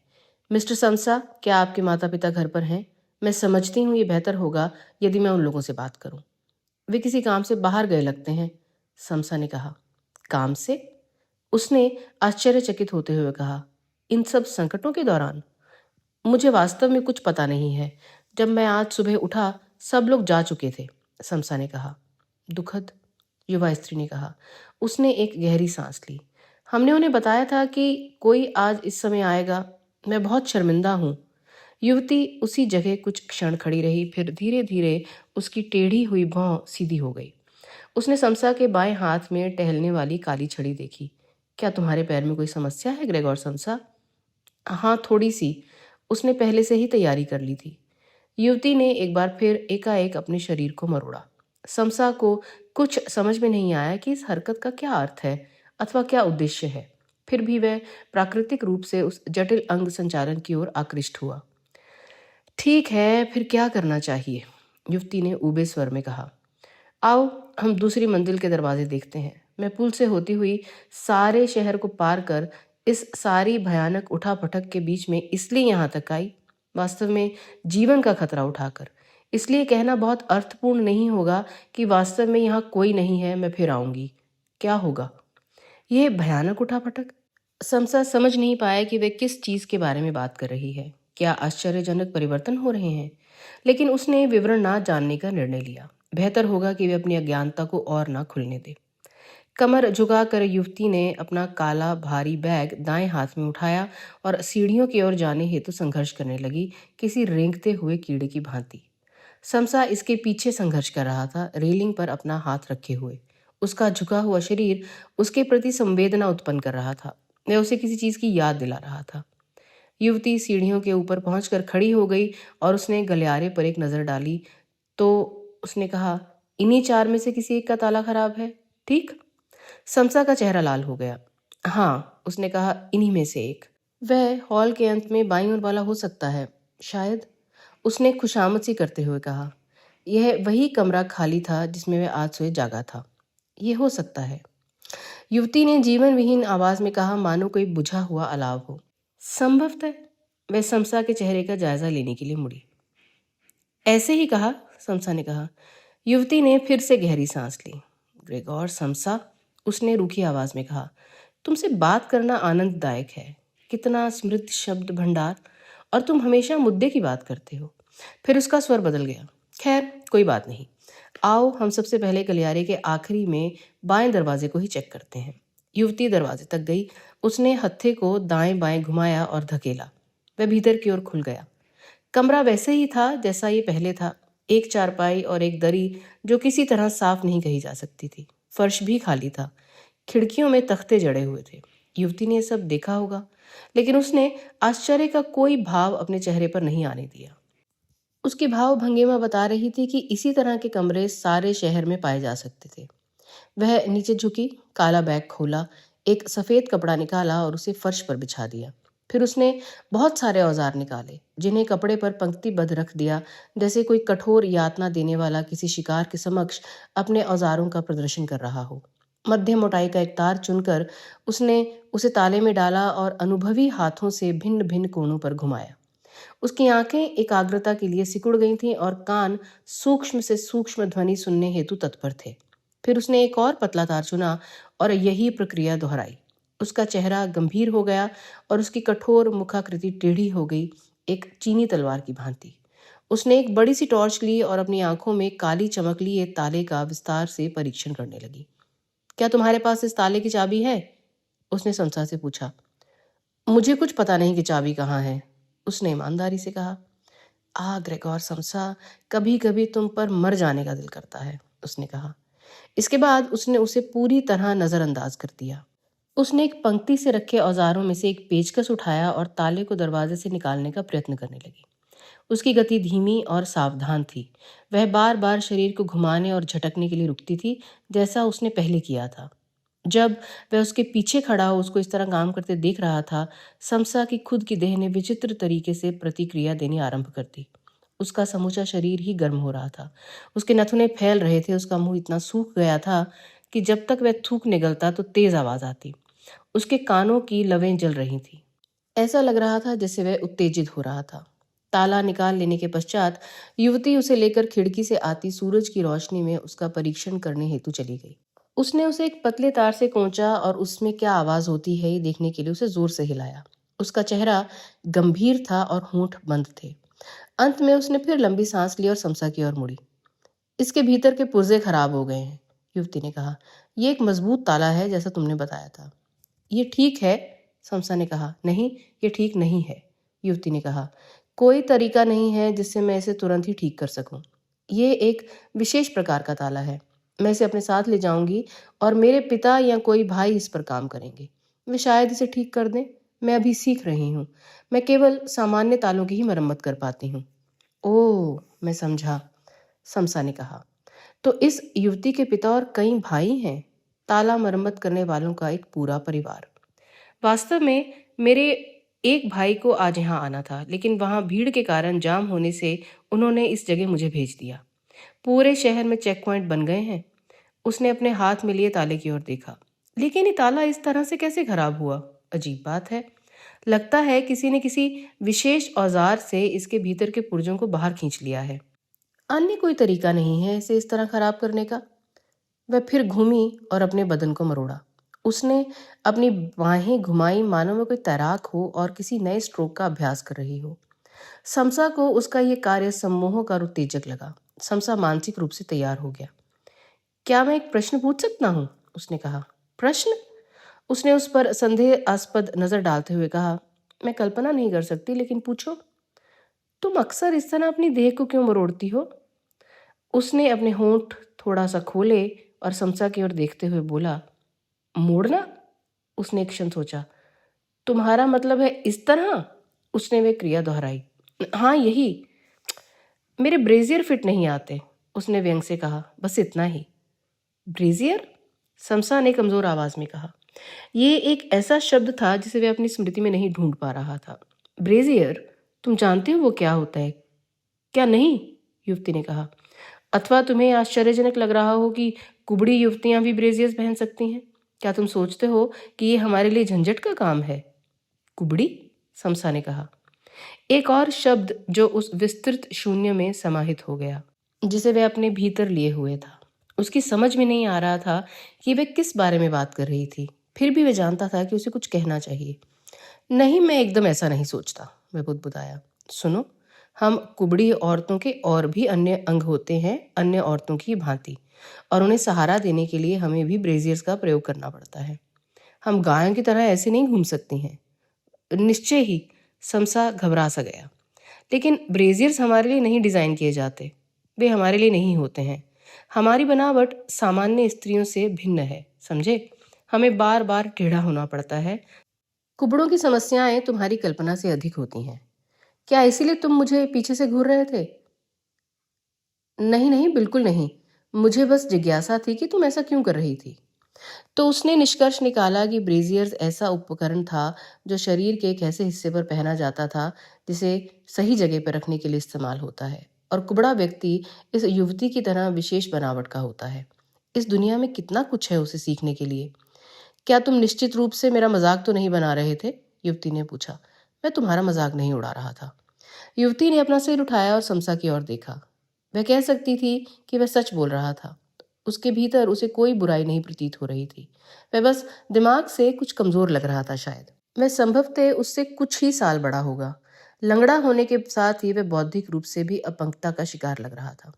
मिस्टर समसा, क्या आपके माता पिता घर पर हैं? मैं समझती हूँ ये बेहतर होगा यदि मैं उन लोगों से बात करूं। वे किसी काम से बाहर गए लगते हैं, समसा ने कहा। काम से? उसने आश्चर्यचकित होते हुए कहा। इन सब संकटों के दौरान? मुझे वास्तव में कुछ पता नहीं है। जब मैं आज सुबह उठा, सब लोग जा चुके थे, समसा ने कहा। दुखद, युवा स्त्री ने कहा। उसने एक गहरी सांस ली। हमने उन्हें बताया था कि कोई आज इस समय आएगा। मैं बहुत शर्मिंदा हूँ। युवती उसी जगह कुछ क्षण खड़ी रही, फिर धीरे धीरे उसकी टेढ़ी हुई भौं सीधी हो गई। उसने समसा के बाएं हाथ में टहलने वाली काली छड़ी देखी। क्या तुम्हारे पैर में कोई समस्या है, ग्रेगोर समसा? हाँ, थोड़ी सी। उसने पहले से ही तैयारी कर ली थी। युवती ने एक बार फिर एकाएक अपने शरीर को मरोड़ा। समसा को कुछ समझ में नहीं आया कि इस हरकत का क्या अर्थ है अथवा क्या उद्देश्य है। फिर भी वह प्राकृतिक रूप से उस जटिल अंग संचालन की ओर आकृष्ट हुआ। ठीक है, फिर क्या करना चाहिए? युवती ने ऊबे स्वर में कहा। आओ, हम दूसरी मंजिल के दरवाजे देखते हैं। मैं पुल से होती हुई सारे शहर को पार कर इस सारी भयानक उठापटक के बीच में इसलिए यहाँ तक आई, वास्तव में जीवन का खतरा उठाकर। इसलिए कहना बहुत अर्थपूर्ण नहीं होगा कि वास्तव में यहाँ कोई नहीं है, मैं फिर आऊंगी। क्या होगा? यह भयानक उठापटक? समसा समझ नहीं पाया कि वे किस चीज के बारे में बात कर रही है। क्या आश्चर्यजनक परिवर्तन हो रहे हैं? लेकिन उसने विवरण ना जानने का निर्णय लिया। बेहतर होगा कि वे अपनी अज्ञानता को और ना खुलने दे। कमर झुकाकर युवती ने अपना काला भारी बैग दाएं हाथ में उठाया और सीढ़ियों की ओर जाने हेतु संघर्ष करने लगी, किसी रेंगते हुए कीड़े की भांति। समसा इसके पीछे संघर्ष कर रहा था, रेलिंग पर अपना हाथ रखे हुए। उसका झुका हुआ शरीर उसके प्रति संवेदना उत्पन्न कर रहा था। वह उसे किसी चीज की याद दिला रहा था। युवती सीढ़ियों के ऊपर पहुंचकर खड़ी हो गई और उसने गलियारे पर एक नजर डाली। तो उसने कहा, इन्हीं चार में से किसी एक का ताला खराब है, ठीक? समसा का चेहरा लाल हो गया। हाँ, उसने कहा, इन्हीं में से एक। वह हॉल के अंत में बाईं ओर वाला हो सकता है, शायद, उसने खुशामद सी करते हुए कहा। यह वही कमरा खाली था जिसमें वह आज सोए जागा था। यह हो सकता है, युवती ने जीवन विहीन आवाज में कहा, मानो कोई बुझा हुआ अलाव हो। संभवतः। वह समसा के चेहरे का जायजा लेने के लिए मुड़ी। ऐसे ही कहा, समसा ने कहा। युवती ने फिर से गहरी सांस ली। ग्रेगोर समसा, उसने रूखी आवाज में कहा, तुमसे बात करना आनंददायक है। कितना समृद्ध शब्द भंडार, और तुम हमेशा मुद्दे की बात करते हो। फिर उसका स्वर बदल गया। खैर, कोई बात नहीं। आओ, हम सबसे पहले गलियारे के आखिरी में बाएं दरवाजे को ही चेक करते हैं। युवती दरवाजे तक गई। उसने हत्थे को दाएं बाएं घुमाया और धकेला। वह भीतर की ओर खुल गया। कमरा वैसे ही था जैसा ये पहले था। एक चारपाई और एक दरी जो किसी तरह साफ नहीं कही जा सकती थी। फर्श भी खाली था। खिड़कियों में तख्ते जड़े हुए थे। युवती ने सब देखा होगा, लेकिन उसने आश्चर्य का कोई भाव अपने चेहरे पर नहीं आने दिया। उसकी भाव भंगिमा बता रही थी कि इसी तरह के कमरे सारे शहर में पाए जा सकते थे। वह नीचे झुकी, काला बैग खोला, एक सफेद कपड़ा निकाला और उसे फर्श पर बिछा दिया। फिर उसने बहुत सारे औजार निकाले, जिन्हें कपड़े पर पंक्तिबद्ध रख दिया, जैसे कोई कठोर यातना देने वाला किसी शिकार के समक्ष अपने औजारों का प्रदर्शन कर रहा हो। मध्यम मोटाई का एक तार चुनकर उसने उसे ताले में डाला और अनुभवी हाथों से भिन्न भिन्न कोनों पर घुमाया। उसकी आंखें एकाग्रता के लिए सिकुड़ गई थीं और कान सूक्ष्म से सूक्ष्म ध्वनि सुनने हेतु तत्पर थे। फिर उसने एक और पतला तार चुना और यही प्रक्रिया दोहराई। उसका चेहरा गंभीर हो गया और उसकी कठोर मुखाकृति टेढ़ी हो गई, एक चीनी तलवार की भांति। उसने एक बड़ी सी टॉर्च ली और अपनी आंखों में काली चमक लिए ताले का विस्तार से परीक्षण करने लगी। क्या तुम्हारे पास इस ताले की चाबी है? उसने समसा से पूछा। मुझे कुछ पता नहीं कि चाबी कहाँ है, उसने ईमानदारी से कहा। ग्रेगोर समसा, कभी कभी तुम पर मर जाने का दिल करता है, उसने कहा। इसके बाद उसने उसे पूरी तरह नजरअंदाज कर दिया। उसने एक पंक्ति से रखे औजारों में से एक पेचकस उठाया और ताले को दरवाजे से निकालने का प्रयत्न करने लगी। उसकी गति धीमी और सावधान थी। वह बार बार शरीर को घुमाने और झटकने के लिए रुकती थी, जैसा उसने पहले किया था। जब वह उसके पीछे खड़ा हो उसको इस तरह काम करते देख रहा था, समसा की खुद की देह ने विचित्र तरीके से प्रतिक्रिया देनी आरंभ कर दी। उसका समूचा शरीर ही गर्म हो रहा था। उसके नथुने फैल रहे थे। उसका मुंह इतना सूख गया था कि जब तक वह थूक निगलता तो तेज आवाज आती। उसके कानों की लवें जल रही थी। ऐसा लग रहा था जैसे वह उत्तेजित हो रहा था। ताला निकाल लेने के पश्चात युवती उसे लेकर खिड़की से आती सूरज की रोशनी में उसका परीक्षण करने हेतु चली गई। उसने उसे एक पतले तार से कोंचा और उसमें क्या आवाज होती है ये देखने के लिए उसे जोर से हिलाया। उसका चेहरा गंभीर था और होंठ बंद थे। अंत में उसने फिर लंबी सांस ली और समसा की ओर मुड़ी। इसके भीतर के पुर्जे खराब हो गए हैं, युवती ने कहा। यह एक मजबूत ताला है जैसा तुमने बताया था। ये ठीक है, समसा ने कहा। नहीं, ये ठीक नहीं है, युवती ने कहा। कोई तरीका नहीं है जिससे मैं इसे तुरंत ही ठीक कर सकूं। ये एक विशेष प्रकार का ताला है। मैं इसे अपने साथ ले जाऊंगी और मेरे पिता या कोई भाई इस पर काम करेंगे। वे शायद इसे ठीक कर दें। मैं अभी सीख रही हूँ। मैं केवल सामान्य तालों की ही मरम्मत कर पाती हूँ। ओह, मैं समझा, समसा ने कहा। तो इस युवती के पिता और कई भाई हैं। ताला मरम्मत करने वालों का एक पूरा परिवार। वास्तव में मेरे एक भाई को आज यहाँ आना था, लेकिन वहाँ भीड़ के कारण जाम होने से उन्होंने इस जगह मुझे भेज दिया। पूरे शहर में चेक पॉइंट बन गए हैं। उसने अपने हाथ में लिए ताले की ओर देखा। लेकिन ये ताला इस तरह से कैसे खराब हुआ? अजीब बात है। लगता है किसी ने किसी विशेष औजार से इसके भीतर के पुर्जों को बाहर खींच लिया है। अन्य कोई तरीका नहीं है इसे इस तरह खराब करने का। वह फिर घूमी और अपने बदन को मरोड़ा। उसने अपनी बाहें घुमाई मानो वह कोई तैराक हो और किसी नए स्ट्रोक का अभ्यास कर रही हो। समसा को उसका यह कार्य सम्मोहक और उत्तेजक लगा। समसा मानसिक रूप से तैयार हो गया। क्या मैं एक प्रश्न पूछ सकता हूँ? उसने कहा। प्रश्न? उसने उस पर संदेहास्पद नजर डालते हुए कहा। मैं कल्पना नहीं कर सकती, लेकिन पूछो। तुम अक्सर इस तरह अपनी देह को क्यों मरोड़ती हो? उसने अपने होंठ थोड़ा सा खोले और समसा की ओर देखते हुए बोला। मोड़ना? उसने एक क्षण सोचा। तुम्हारा मतलब है इस तरह? उसने वे क्रिया दोहराई। हाँ, यही। मेरे ब्रेजियर फिट नहीं आते, उसने व्यंग से कहा। बस इतना ही। ब्रेजियर? समसा ने कमजोर आवाज में कहा। ये एक ऐसा शब्द था जिसे वह अपनी स्मृति में नहीं ढूंढ पा रहा था। ब्रेजियर? तुम जानते हो वो क्या होता है? क्या नहीं? युवती ने कहा। अथवा तुम्हें आश्चर्यजनक लग रहा हो कि कुबड़ी युवतियां भी ब्रेजियर्स पहन सकती हैं? क्या तुम सोचते हो कि ये हमारे लिए झंझट का काम है? कुबड़ी? समसा ने कहा। एक और शब्द जो उस विस्तृत शून्य में समाहित हो गया, जिसे वह अपने भीतर लिए हुए था। उसकी समझ में नहीं आ रहा था कि वह किस बारे में बात कर रही थी। फिर भी वह जानता था कि उसे कुछ कहना चाहिए। नहीं, मैं एकदम ऐसा नहीं सोचता, वह बुदबुदाया। सुनो, हम कुबड़ी औरतों के और भी अन्य अंग होते हैं, अन्य औरतों की भांति, और उन्हें सहारा देने के लिए हमें भी ब्रेजियर्स का प्रयोग करना पड़ता है। हम गायों की तरह ऐसे नहीं घूम सकती हैं। निश्चय ही, समसा घबरा सा गया। लेकिन ब्रेजियर्स हमारे लिए नहीं डिजाइन किए जाते। वे हमारे लिए नहीं होते हैं। हमारी बनावट सामान्य स्त्रियों से भिन्न है, समझे? हमें बार बार टेढ़ा होना पड़ता है। कुबड़ों की समस्याएं तुम्हारी कल्पना से अधिक होती हैं। क्या इसीलिए तुम मुझे पीछे से घूर रहे थे? नहीं नहीं, बिल्कुल नहीं। मुझे बस जिज्ञासा थी कि तुम ऐसा क्यों कर रही थी। तो उसने निष्कर्ष निकाला कि ब्रेजियर्स ऐसा उपकरण था जो शरीर के एक ऐसे हिस्से पर पहना जाता था जिसे सही जगह पर रखने के लिए इस्तेमाल होता है, और कुबड़ा व्यक्ति इस युवती की तरह विशेष बनावट का होता है। इस दुनिया में कितना कुछ है उसे सीखने के लिए। क्या तुम निश्चित रूप से मेरा मजाक तो नहीं बना रहे थे? युवती ने पूछा। मैं तुम्हारा मजाक नहीं उड़ा रहा था। युवती ने अपना सिर उठाया और समसा की ओर देखा। वह कह सकती थी कि वह सच बोल रहा था। उसके भीतर उसे कोई बुराई नहीं प्रतीत हो रही थी। वह बस दिमाग से कुछ कमजोर लग रहा था शायद। वह संभवतः उससे कुछ ही साल बड़ा होगा। लंगड़ा होने के साथ ही वह बौद्धिक रूप से भी अपंगता का शिकार लग रहा था।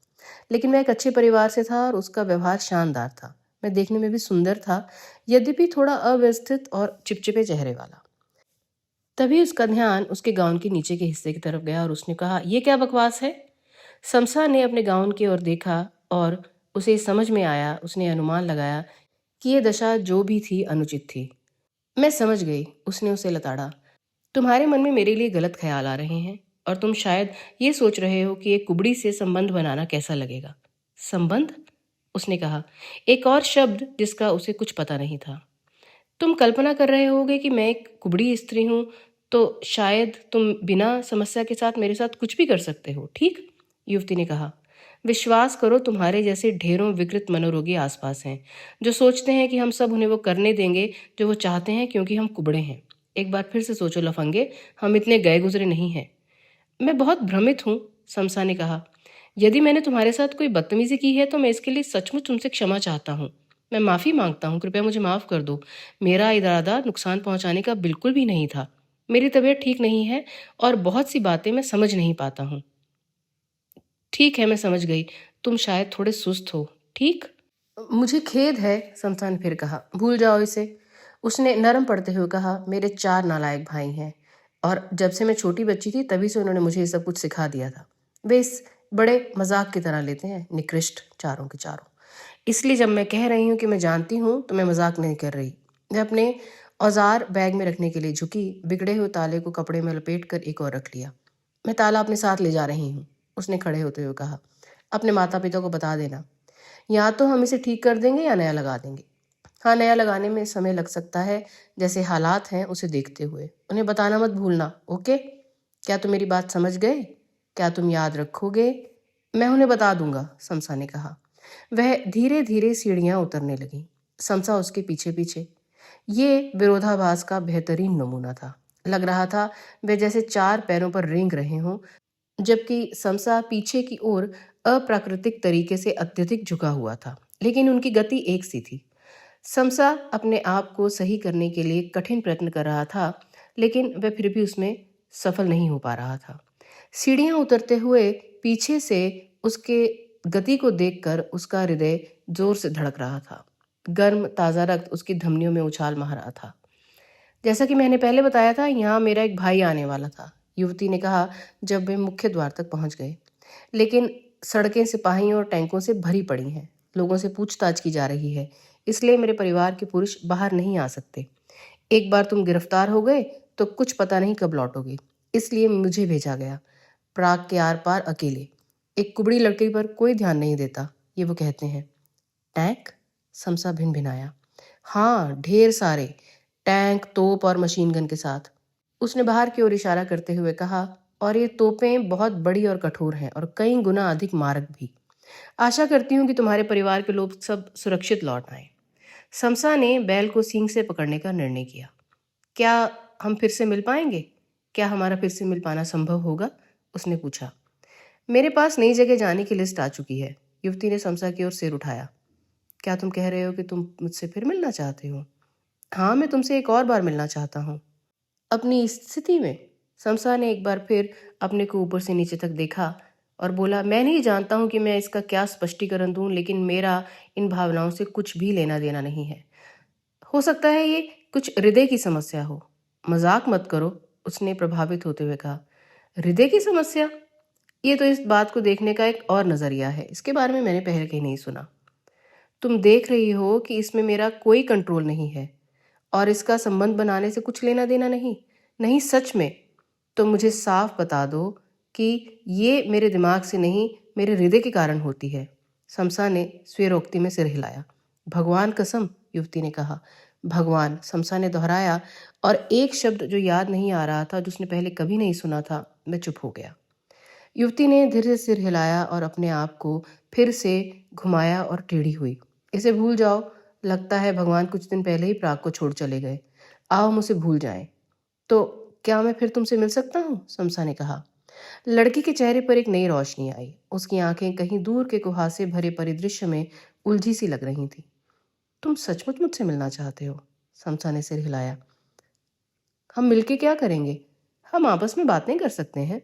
लेकिन वह एक अच्छे परिवार से था और उसका व्यवहार शानदार था। वह देखने में भी सुंदर था, यद्यपि थोड़ा अव्यवस्थित और चिपचिपे चेहरे वाला। तभी उसका ध्यान उसके गाउन के नीचे के हिस्से की तरफ गया और उसने कहा, यह क्या बकवास है? समसा ने अपने गाउन की ओर देखा और उसे समझ में आया, उसने अनुमान लगाया कि यह दशा जो भी थी अनुचित थी। मैं समझ गई, उसने उसे लताड़ा। तुम्हारे मन में मेरे लिए गलत ख्याल आ रहे हैं और तुम शायद ये सोच रहे हो कि एक कुबड़ी से संबंध बनाना कैसा लगेगा। संबंध? उसने कहा, एक और शब्द जिसका उसे कुछ पता नहीं था। तुम कल्पना कर रहे होगे कि मैं एक कुबड़ी स्त्री हूं, तो शायद तुम बिना समस्या के साथ मेरे साथ कुछ भी कर सकते हो, ठीक? युवती ने कहा, विश्वास करो, तुम्हारे जैसे ढेरों विकृत मनोरोगी आसपास हैं जो सोचते हैं कि हम सब उन्हें वो करने देंगे जो वो चाहते हैं क्योंकि हम कुबड़े हैं। एक बार फिर से सोचो लफंगे, हम इतने गए गुजरे नहीं हैं। मैं बहुत भ्रमित हूँ, समसा ने कहा। यदि मैंने तुम्हारे साथ कोई बदतमीजी की है तो मैं इसके लिए सचमुच तुमसे क्षमा चाहता हूँ। मैं माफ़ी मांगता हूँ, कृपया मुझे माफ़ कर दो। मेरा इरादा नुकसान पहुँचाने का बिल्कुल भी नहीं था। मेरी तबीयत ठीक नहीं है और बहुत सी बातें मैं समझ नहीं पाता हूँ। ठीक है, मैं समझ गई। तुम शायद थोड़े सुस्त हो, ठीक? मुझे खेद है, समसा ने फिर कहा। भूल जाओ इसे। उसने नरम पड़ते हुए कहा, मेरे 4 नालायक भाई हैं और जब से मैं छोटी बच्ची थी तभी से उन्होंने मुझे ये सब कुछ सिखा दिया था। वे इस बड़े मजाक की तरह लेते हैं, निकृष्ट चारों के चारों। इसलिए जब मैं कह रही हूँ कि मैं जानती हूँ तो मैं मजाक नहीं कर रही। वह अपने औजार बैग में रखने के लिए झुकी, बिगड़े हुए ताले को कपड़े में लपेट कर एक और रख लिया। मैं ताला अपने साथ ले जा रही हूँ, उसने खड़े होते हुए कहा। अपने माता पिता को बता देना। या तो हम इसे ठीक कर देंगे या नया लगा देंगे। हाँ, नया लगाने में समय लग सकता है, जैसे हालात हैं उसे देखते हुए। उन्हें बताना मत भूलना, ओके? क्या तुम मेरी बात समझ गए? क्या तुम याद रखोगे? मैं उन्हें बता दूंगा, समसा ने कहा। वह धीरे धीरे सीढ़ियां उतरने लगी, समसा उसके पीछे पीछे। ये विरोधाभास का बेहतरीन नमूना था। लग रहा था वे जैसे 4 पैरों पर रेंग रहे हों, जबकि समसा पीछे की ओर अप्राकृतिक तरीके से अत्यधिक झुका हुआ था, लेकिन उनकी गति एक सी थी। समसा अपने आप को सही करने के लिए कठिन प्रयत्न कर रहा था, लेकिन वह फिर भी उसमें सफल नहीं हो पा रहा था। सीढ़ियां उतरते हुए पीछे से उसके गति को देखकर उसका हृदय जोर से धड़क रहा था। गर्म ताज़ा रक्त उसकी धमनियों में उछाल मार रहा था। जैसा कि मैंने पहले बताया था, यहाँ मेरा एक भाई आने वाला था, युवती ने कहा जब वे मुख्य द्वार तक पहुंच गए। लेकिन सड़कें सिपाहियों और टैंकों से भरी पड़ी हैं। लोगों से पूछताछ की जा रही है, इसलिए मेरे परिवार के पुरुष बाहर नहीं आ सकते। एक बार तुम गिरफ्तार हो गए तो कुछ पता नहीं कब लौटोगे, इसलिए मुझे भेजा गया, प्राग के आर पार अकेले। एक कुबड़ी लड़की पर कोई ध्यान नहीं देता, ये वो कहते हैं। टैंक? समसा भिन भिनाया। हाँ, ढेर सारे टैंक, तोप और मशीन गन के साथ। उसने बाहर की ओर इशारा करते हुए कहा, और ये तोपें बहुत बड़ी और कठोर हैं और कई गुना अधिक मारक भी। आशा करती हूँ कि तुम्हारे परिवार के लोग सब सुरक्षित लौट आए। समसा ने बैल को सींग से पकड़ने का निर्णय किया। क्या हम फिर से मिल पाएंगे? क्या हमारा फिर से मिल पाना संभव होगा? उसने पूछा। मेरे पास नई जगह जाने की लिस्ट आ चुकी है। युवती ने समसा की ओर सिर उठाया। क्या तुम कह रहे हो कि तुम मुझसे फिर मिलना चाहते हो? हाँ, मैं तुमसे एक और बार मिलना चाहता हूँ। अपनी स्थिति में? समसा ने एक बार फिर अपने को ऊपर से नीचे तक देखा और बोला, मैं नहीं जानता हूँ कि मैं इसका क्या स्पष्टीकरण दूं, लेकिन मेरा इन भावनाओं से कुछ भी लेना देना नहीं है। हो सकता है ये कुछ हृदय की समस्या हो। मजाक मत करो, उसने प्रभावित होते हुए कहा। हृदय की समस्या? ये तो इस बात को देखने का एक और नजरिया है, इसके बारे में मैंने पहले कहीं नहीं सुना। तुम देख रही हो कि इसमें मेरा कोई कंट्रोल नहीं है और इसका संबंध बनाने से कुछ लेना देना नहीं। नहीं, सच में। तो मुझे साफ बता दो कि ये मेरे दिमाग से नहीं, मेरे हृदय के कारण होती है। समसा ने स्वेरोक्ति में सिर हिलाया। भगवान कसम, युवती ने कहा। भगवान, समसा ने दोहराया, और एक शब्द जो याद नहीं आ रहा था, जो उसने पहले कभी नहीं सुना था। मैं चुप हो गया। युवती ने धीरे से सिर हिलाया और अपने आप को फिर से घुमाया और टेढ़ी हुई। इसे भूल जाओ, लगता है भगवान कुछ दिन पहले ही प्राग को छोड़ चले गए। आओ हम उसे भूल जाएं। तो क्या मैं फिर तुमसे मिल सकता हूँ? समसा ने कहा। लड़की के चेहरे पर एक नई रोशनी आई। उसकी आंखें कहीं दूर के कुहासे भरे परिदृश्य में उलझी सी लग रही थी। तुम सचमुच मुझसे मिलना चाहते हो? समसा ने सिर हिलाया। हम मिलके क्या करेंगे? हम आपस में बातें कर सकते हैं।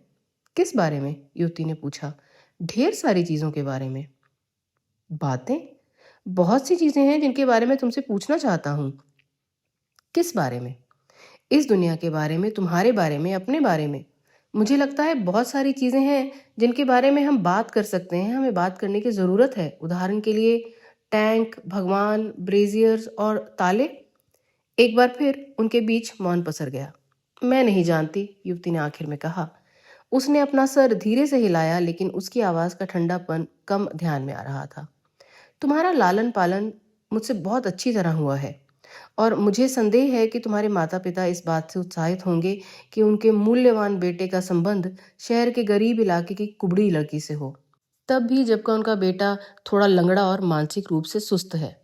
किस बारे में? युवती ने पूछा। ढेर सारी चीजों के बारे में। बातें? बहुत सी चीजें हैं जिनके बारे में तुमसे पूछना चाहता हूँ। किस बारे में? इस दुनिया के बारे में, तुम्हारे बारे में, अपने बारे में। मुझे लगता है बहुत सारी चीजें हैं जिनके बारे में हम बात कर सकते हैं। हमें बात करने की जरूरत है। उदाहरण के लिए टैंक, भगवान, ब्रेजियर्स और ताले। एक बार फिर उनके बीच मौन पसर गया। मैं नहीं जानती, युवती ने आखिर में कहा। उसने अपना सर धीरे से हिलाया, लेकिन उसकी आवाज का ठंडापन कम ध्यान में आ रहा था। तुम्हारा लालन पालन मुझसे बहुत अच्छी तरह हुआ है, और मुझे संदेह है कि तुम्हारे माता पिता इस बात से उत्साहित होंगे कि उनके मूल्यवान बेटे का संबंध शहर के गरीब इलाके की कुबड़ी लड़की से हो, तब भी जबकि उनका बेटा थोड़ा लंगड़ा और मानसिक रूप से सुस्त है,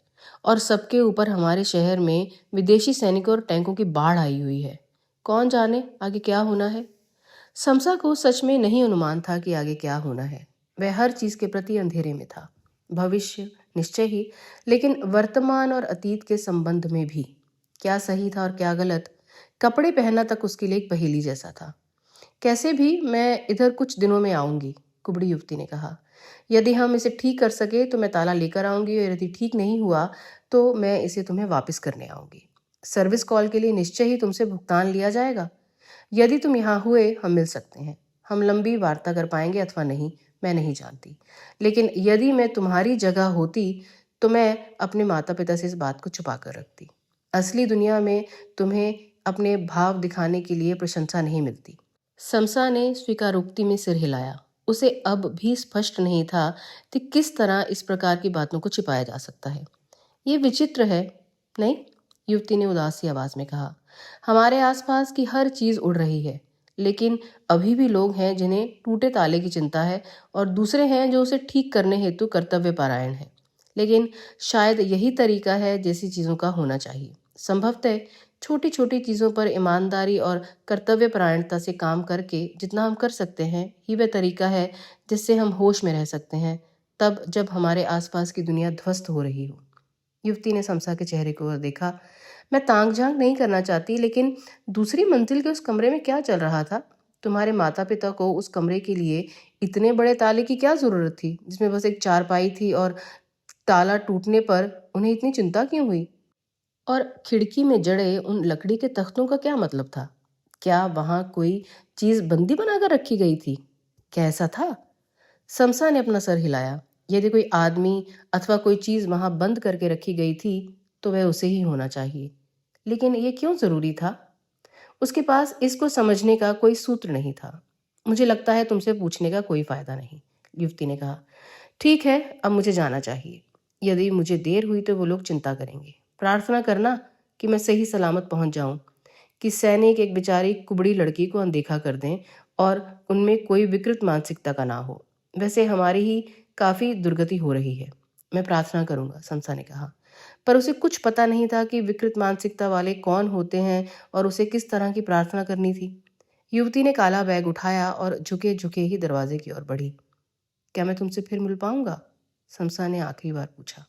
और सबके ऊपर हमारे शहर में विदेशी सैनिकों और टैंकों की बाढ़ आई हुई है। कौन जाने आगे क्या होना है। समसा को सच में नहीं अनुमान था कि आगे क्या होना है। वह हर चीज के प्रति अंधेरे में था। भविष्य निश्चय ही, लेकिन वर्तमान और अतीत के संबंध में भी। क्या सही था और क्या गलत, कपड़े पहनना तक उसके लिए एक पहेली जैसा था। कैसे भी, मैं इधर कुछ दिनों में आऊंगी, कुबड़ी युवती ने कहा। यदि हम इसे ठीक कर सके तो मैं ताला लेकर आऊंगी, और यदि ठीक नहीं हुआ तो मैं इसे तुम्हें वापस करने आऊंगी। सर्विस कॉल के लिए निश्चय ही तुमसे भुगतान लिया जाएगा। यदि तुम यहाँ हुए, हम मिल सकते हैं। हम लंबी वार्ता कर पाएंगे अथवा नहीं, मैं नहीं जानती। लेकिन यदि मैं तुम्हारी जगह होती तो मैं अपने माता पिता से इस बात को छुपा कर रखती। असली दुनिया में तुम्हें अपने भाव दिखाने के लिए प्रशंसा नहीं मिलती। समसा ने स्वीकारोक्ति में सिर हिलाया। उसे अब भी स्पष्ट नहीं था कि किस तरह इस प्रकार की बातों को छिपाया जा सकता है। ये विचित्र है, नहीं? युवती ने उदासी आवाज में कहा। हमारे आसपास की हर चीज उड़ रही है, लेकिन अभी भी लोग हैं जिन्हें टूटे ताले की चिंता है, और दूसरे हैं जो उसे ठीक करने हेतु कर्तव्य परायण है। लेकिन शायद यही तरीका है जैसी चीजों का होना चाहिए। संभवतः छोटी छोटी चीजों पर ईमानदारी और कर्तव्य परायणता से काम करके जितना हम कर सकते हैं, ही वह तरीका है जिससे हम होश में रह सकते हैं, तब जब हमारे आसपास की दुनिया ध्वस्त हो रही हो। युवती ने समसा के चेहरे को देखा। मैं तांग झांक नहीं करना चाहती, लेकिन दूसरी मंजिल के उस कमरे में क्या चल रहा था? तुम्हारे माता पिता को उस कमरे के लिए इतने बड़े ताले की क्या जरूरत थी, जिसमें बस एक चारपाई थी, और ताला टूटने पर उन्हें इतनी चिंता क्यों हुई? और खिड़की में जड़े उन लकड़ी के तख्तों का क्या मतलब था? क्या वहां कोई चीज बंदी बनाकर रखी गई थी? क्या ऐसा था? समसा ने अपना सर हिलाया। यदि कोई आदमी अथवा कोई चीज वहां बंद करके रखी गई थी तो वह उसे ही होना चाहिए। लेकिन यह क्यों जरूरी था? उसके पास इसको समझने का कोई सूत्र नहीं था। मुझे लगता है तुमसे पूछने का कोई फायदा नहीं, युवती ने कहा। ठीक है, अब मुझे जाना चाहिए। यदि मुझे देर हुई तो वो लोग चिंता करेंगे। प्रार्थना करना कि मैं सही सलामत पहुंच जाऊं, कि सैनिक एक बेचारी कुबड़ी लड़की को अनदेखा कर दें और उनमें कोई विकृत मानसिकता का ना हो। वैसे हमारी ही काफी दुर्गति हो रही है। मैं प्रार्थना करूंगा, समसा ने कहा। पर उसे कुछ पता नहीं था कि विकृत मानसिकता वाले कौन होते हैं और उसे किस तरह की प्रार्थना करनी थी। युवती ने काला बैग उठाया और झुके झुके ही दरवाजे की ओर बढ़ी। क्या मैं तुमसे फिर मिल पाऊंगा? समसा ने आखिरी बार पूछा।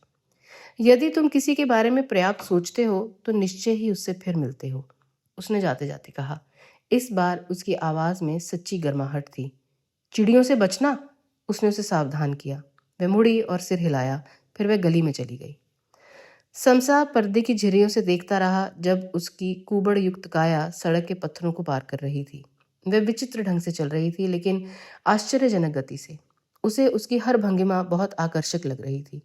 यदि तुम किसी के बारे में पर्याप्त सोचते हो तो निश्चय ही उससे फिर मिलते हो, उसने जाते जाते कहा। इस बार उसकी आवाज में सच्ची गर्माहट थी। चिड़ियों से बचना, उसने उसे सावधान किया। वह मुड़ी और सिर हिलाया। फिर वह गली में चली गई। समसा पर्दे की झिर्रियों से देखता रहा जब उसकी कुबड़ युक्त काया सड़क के पत्थरों को पार कर रही थी। वह विचित्र ढंग से चल रही थी, लेकिन आश्चर्यजनक गति से। उसे उसकी हर भंगिमा बहुत आकर्षक लग रही थी।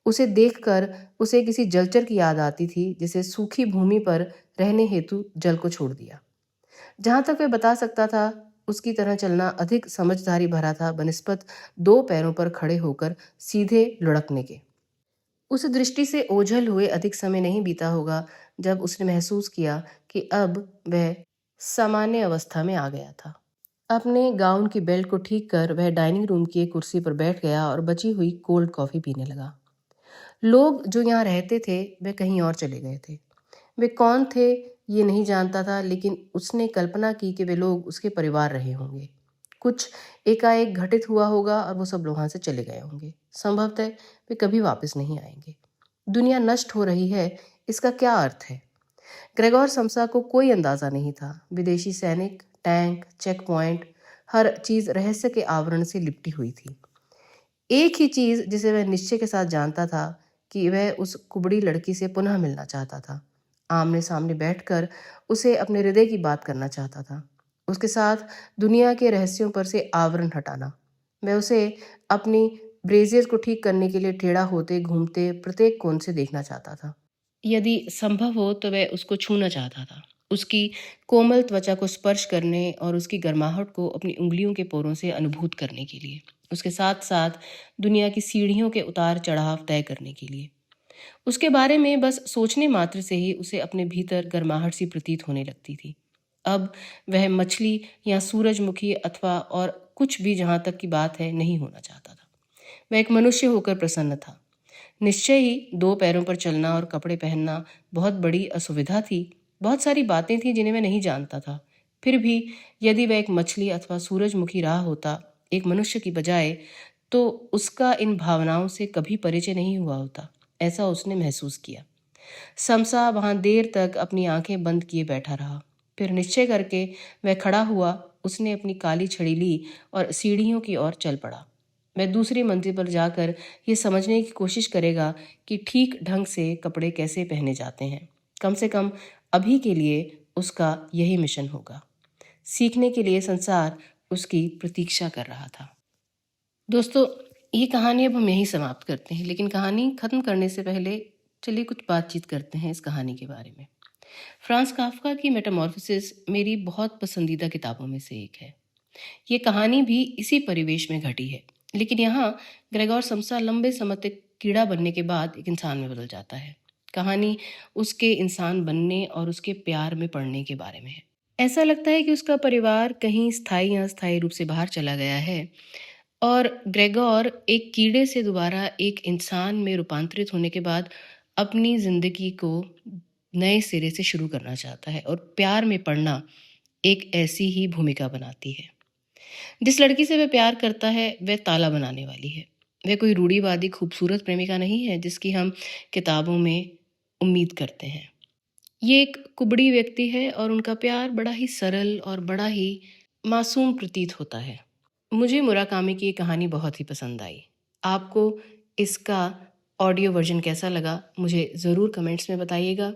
उसे देखकर उसे किसी जलचर की याद आती थी जिसे सूखी भूमि पर रहने हेतु जल को छोड़ दिया। जहां तक वह बता सकता था, उसकी तरह चलना अधिक समझदारी भरा था बनिस्बत दो पैरों पर खड़े होकर सीधे लुढ़कने के। उस दृष्टि से ओझल हुए अधिक समय नहीं बीता होगा जब उसने महसूस किया कि अब वह सामान्य अवस्था में आ गया था। अपने गाउन की बेल्ट को ठीक कर वह डाइनिंग रूम की एक कुर्सी पर बैठ गया और बची हुई कोल्ड कॉफी पीने लगा। लोग जो यहाँ रहते थे वे कहीं और चले गए थे। वे कौन थे ये नहीं जानता था, लेकिन उसने कल्पना की कि वे लोग उसके परिवार रहे होंगे। कुछ एकाएक घटित हुआ होगा और वो सब लोग वहाँ से चले गए होंगे। संभवतः वे कभी वापस नहीं आएंगे। दुनिया नष्ट हो रही है, इसका क्या अर्थ है? ग्रेगोर समसा को कोई अंदाजा नहीं था। विदेशी सैनिक, टैंक, चेक पॉइंट, हर चीज रहस्य के आवरण से लिपटी हुई थी। एक ही चीज जिसे वह निश्चय के साथ जानता था कि वह उस कुबड़ी लड़की से पुनः मिलना चाहता था, आमने सामने बैठकर उसे अपने हृदय की बात करना चाहता था, उसके साथ दुनिया के रहस्यों पर से आवरण हटाना। मैं उसे अपनी ब्रेजियर को ठीक करने के लिए टेढ़ा होते घूमते प्रत्येक कोण से देखना चाहता था। यदि संभव हो तो वह उसको छूना चाहता था, उसकी कोमल त्वचा को स्पर्श करने और उसकी गर्माहट को अपनी उंगलियों के पोरों से अनुभूत करने के लिए, उसके साथ साथ दुनिया की सीढ़ियों के उतार चढ़ाव तय करने के लिए। उसके बारे में बस सोचने मात्र से ही उसे अपने भीतर गर्माहट सी प्रतीत होने लगती थी। अब वह मछली या सूरजमुखी अथवा और कुछ भी, जहां तक की बात है, नहीं होना चाहता था। वह एक मनुष्य होकर प्रसन्न था। निश्चय ही 2 पैरों पर चलना और कपड़े पहनना बहुत बड़ी असुविधा थी। बहुत सारी बातें थी जिन्हें मैं नहीं जानता था। फिर भी यदि वह एक मछली अथवा सूरजमुखी रहा होता, एक मनुष्य की बजाय, तो उसका इन भावनाओं से कभी परिचय नहीं हुआ होता, ऐसा उसने महसूस किया। समसा वहां देर तक अपनी आंखें बंद किए बैठा रहा। फिर निश्चय करके वह खड़ा हुआ। उसने अपनी काली छड़ी ली और सीढ़ियों की ओर चल पड़ा। वह दूसरी मंजिल पर जाकर ये समझने की कोशिश करेगा कि ठीक ढंग से कपड़े कैसे पहने जाते हैं। कम से कम अभी के लिए उसका यही मिशन होगा। सीखने के लिए संसार उसकी प्रतीक्षा कर रहा था। दोस्तों, ये कहानी अब हम यहीं समाप्त करते हैं, लेकिन कहानी ख़त्म करने से पहले चलिए कुछ बातचीत करते हैं इस कहानी के बारे में। फ्रांस काफ्का की मेटामॉर्फोसिस मेरी बहुत पसंदीदा किताबों में से एक है। ये कहानी भी इसी परिवेश में घटी है, लेकिन यहाँ ग्रेगोर समसा लंबे समय तक कीड़ा बनने के बाद एक इंसान में बदल जाता है। कहानी उसके इंसान बनने और उसके प्यार में पड़ने के बारे में है। ऐसा लगता है कि उसका परिवार कहीं स्थायी या अस्थायी रूप से बाहर चला गया है और ग्रेगोर एक कीड़े से दोबारा एक इंसान में रूपांतरित होने के बाद अपनी जिंदगी को नए सिरे से शुरू करना चाहता है, और प्यार में पड़ना एक ऐसी ही भूमिका बनाती है। जिस लड़की से वह प्यार करता है वह ताला बनाने वाली है। वह कोई रूढ़िवादी खूबसूरत प्रेमिका नहीं है जिसकी हम किताबों में उम्मीद करते हैं। ये एक कुबड़ी व्यक्ति है और उनका प्यार बड़ा ही सरल और बड़ा ही मासूम प्रतीत होता है। मुझे मुराकामी की ये कहानी बहुत ही पसंद आई। आपको इसका ऑडियो वर्जन कैसा लगा, मुझे ज़रूर कमेंट्स में बताइएगा।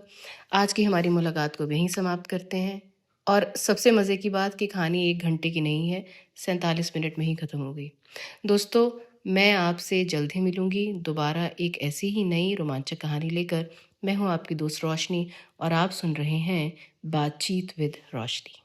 आज की हमारी मुलाकात को यहीं समाप्त करते हैं। और सबसे मज़े की बात कि कहानी 1 घंटे की नहीं है, 47 मिनट में ही ख़त्म हो गई। दोस्तों, मैं आपसे जल्द ही मिलूँगी दोबारा एक ऐसी ही नई रोमांचक कहानी लेकर। मैं हूँ आपकी दोस्त रोशनी और आप सुन रहे हैं बातचीत विद रोशनी।